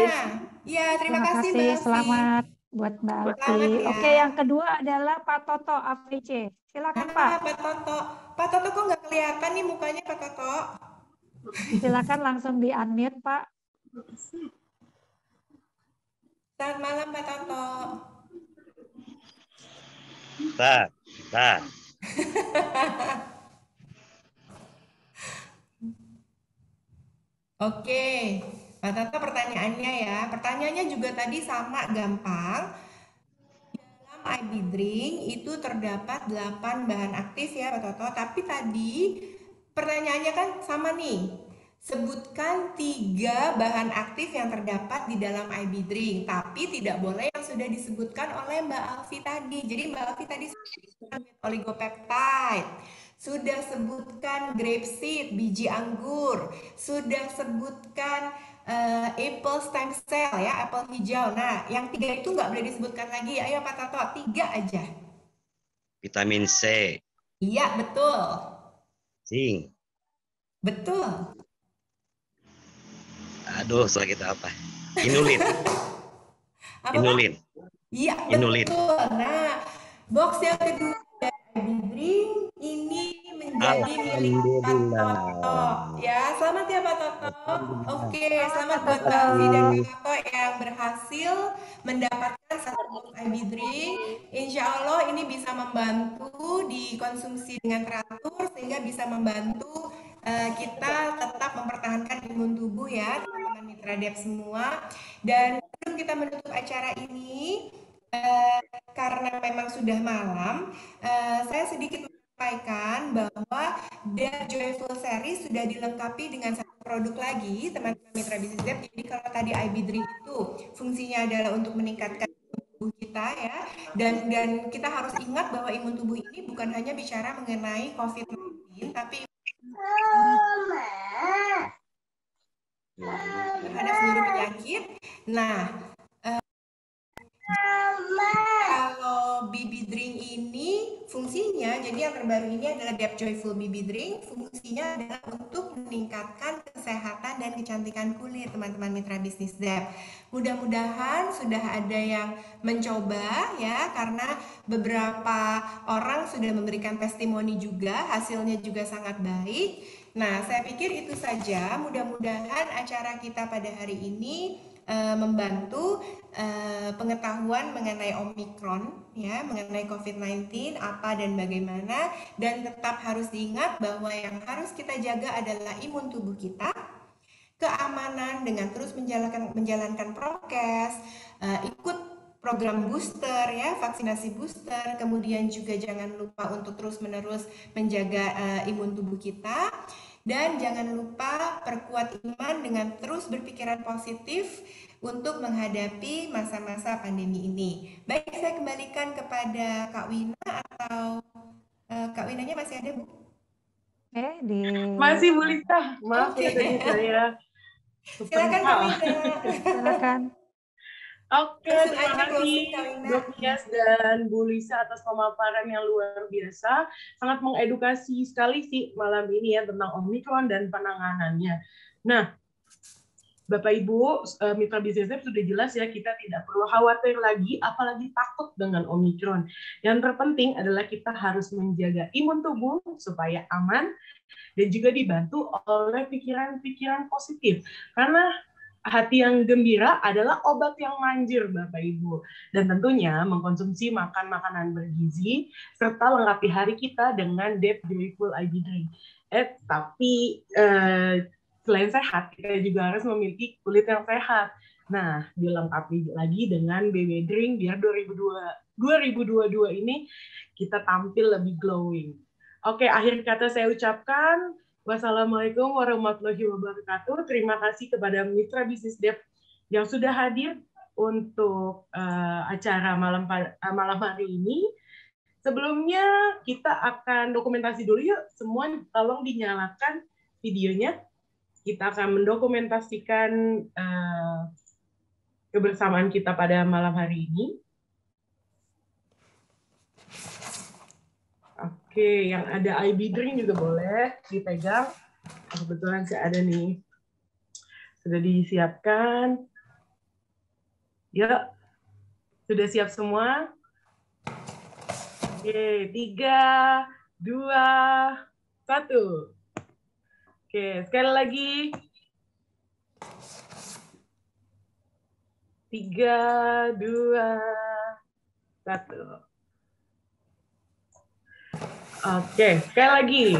Ya, terima Terima kasih kasih, Mbak Alfi. selamat buat Mbak Alfi. Selamat ya. Oke, yang kedua adalah Pak Toto AVC. Silakan Pak, Ah, Pak Toto. Pak Toto kok nggak kelihatan nih mukanya Pak Toto? silakan langsung di-unmute Pak. Selamat malam Pak Toto. Tak, tak. Oke, Pak Toto pertanyaannya ya. Pertanyaannya juga tadi sama gampang. Dalam IB Drink itu terdapat 8 bahan aktif ya Pak Toto. Tapi tadi pertanyaannya kan sama nih. Sebutkan 3 bahan aktif yang terdapat di dalam IB Drink. Tapi tidak boleh yang sudah disebutkan oleh Mbak Alfi tadi. Jadi Mbak Alfi tadi sebutkan oligopeptide. Sudah sebutkan grapeseed, biji anggur. Sudah sebutkan apple stem cell ya, apel hijau. Nah, yang 3 itu nggak boleh disebutkan lagi. Ayo Pak Toto, 3 aja. Vitamin C, Iya, betul. zinc. Betul. Aduh, salah kita apa? Inulin, Apa Pak? inulin, Iya, inulin. betul. Nah, box yang kedua dari Drink ini menjadi milik Pak Toto. Ya, selamat ya Pak Toto. Oke, selamat buat Mbak Alfi dan Pak Toto yang berhasil mendapatkan satu box IB Drink. Insya Allah ini bisa membantu dikonsumsi dengan teratur sehingga bisa membantu kita tetap mempertahankan imun tubuh ya teman-teman mitra Dep semua. Dan sebelum kita menutup acara ini, karena memang sudah malam, saya sedikit menyampaikan bahwa Dep Joyful Series sudah dilengkapi dengan satu produk lagi, teman-teman mitra bisnis Dep. Jadi kalau tadi IB Drink itu fungsinya adalah untuk meningkatkan imun tubuh kita ya, dan kita harus ingat bahwa imun tubuh ini bukan hanya bicara mengenai COVID-19, tapi terhadap seluruh penyakit. Nah, kalau BB Drink ini fungsinya, jadi yang terbaru ini adalah Dep Joyful BB Drink. Fungsinya adalah untuk meningkatkan kesehatan dan kecantikan kulit, teman-teman mitra bisnis Dep. Mudah-mudahan sudah ada yang mencoba ya, karena beberapa orang sudah memberikan testimoni juga, hasilnya juga sangat baik. Nah, saya pikir itu saja. Mudah-mudahan acara kita pada hari ini membantu pengetahuan mengenai Omikron ya, mengenai COVID-19 apa dan bagaimana, dan tetap harus diingat bahwa yang harus kita jaga adalah imun tubuh kita, keamanan dengan terus menjalankan prokes, ikut program booster ya, vaksinasi booster, kemudian juga jangan lupa untuk terus-menerus menjaga imun tubuh kita. Dan jangan lupa perkuat iman dengan terus berpikiran positif untuk menghadapi masa-masa pandemi ini. Baik, saya kembalikan kepada Kak Wina, atau Kak Winanya masih ada, Bu? Masih Bu Lisa, maaf Oke. ya tadi saya Silakan Kak Wina. Silakan. Oke, Langsung terima aja closing, kasih Kak Wina. Dok Nias dan Bu Lisa atas pemaparan yang luar biasa. Sangat mengedukasi sekali sih malam ini ya tentang Omikron dan penanganannya. Nah, Bapak Ibu, Mitra Bisnis Dev sudah jelas ya, kita tidak perlu khawatir lagi, apalagi takut dengan Omikron. Yang terpenting adalah kita harus menjaga imun tubuh supaya aman dan juga dibantu oleh pikiran-pikiran positif. Karena hati yang gembira adalah obat yang manjur, Bapak Ibu. Dan tentunya mengkonsumsi makanan bergizi serta lengkapi hari kita dengan Dev Joyful IB Drink. Tapi selain sehat, kita juga harus memiliki kulit yang sehat. Nah, dilengkapi lagi dengan BB Drink biar 2022 ini kita tampil lebih glowing. Oke, akhir kata saya ucapkan wassalamualaikum warahmatullahi wabarakatuh. Terima kasih kepada Mitra Bisnis Dev yang sudah hadir untuk acara malam hari ini. Sebelumnya kita akan dokumentasi dulu yuk. Semua tolong dinyalakan videonya. Kita akan mendokumentasikan kebersamaan kita pada malam hari ini. Oke, yang ada IB Drink juga boleh dipegang. Kebetulan saya ada nih. Sudah disiapkan. Yuk, sudah siap semua? Oke, 3, 2, 1. Oke, sekali lagi. 3, 2, 1. Oke, sekali lagi.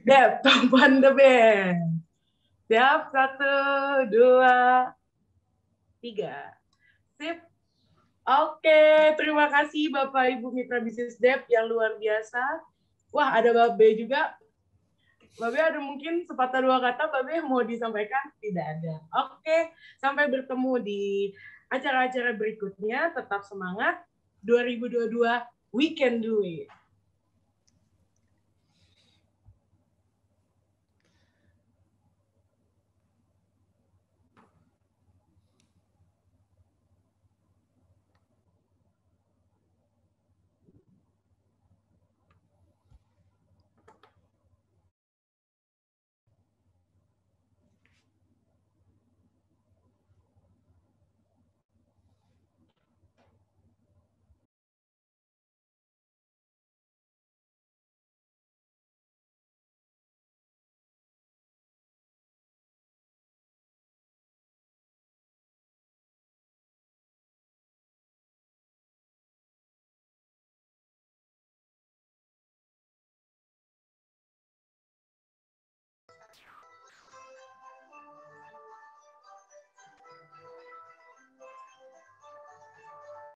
Dev, Tompan the Band. Siap, 1, 2, 3. Sip. Oke, terima kasih Bapak Ibu Mitra Bisnis Dev yang luar biasa. Wah, ada Babe juga. Babe ada mungkin sepatah dua kata Babe mau disampaikan? Tidak ada. Oke, sampai bertemu di acara-acara berikutnya. Tetap semangat. 2022, we can do it.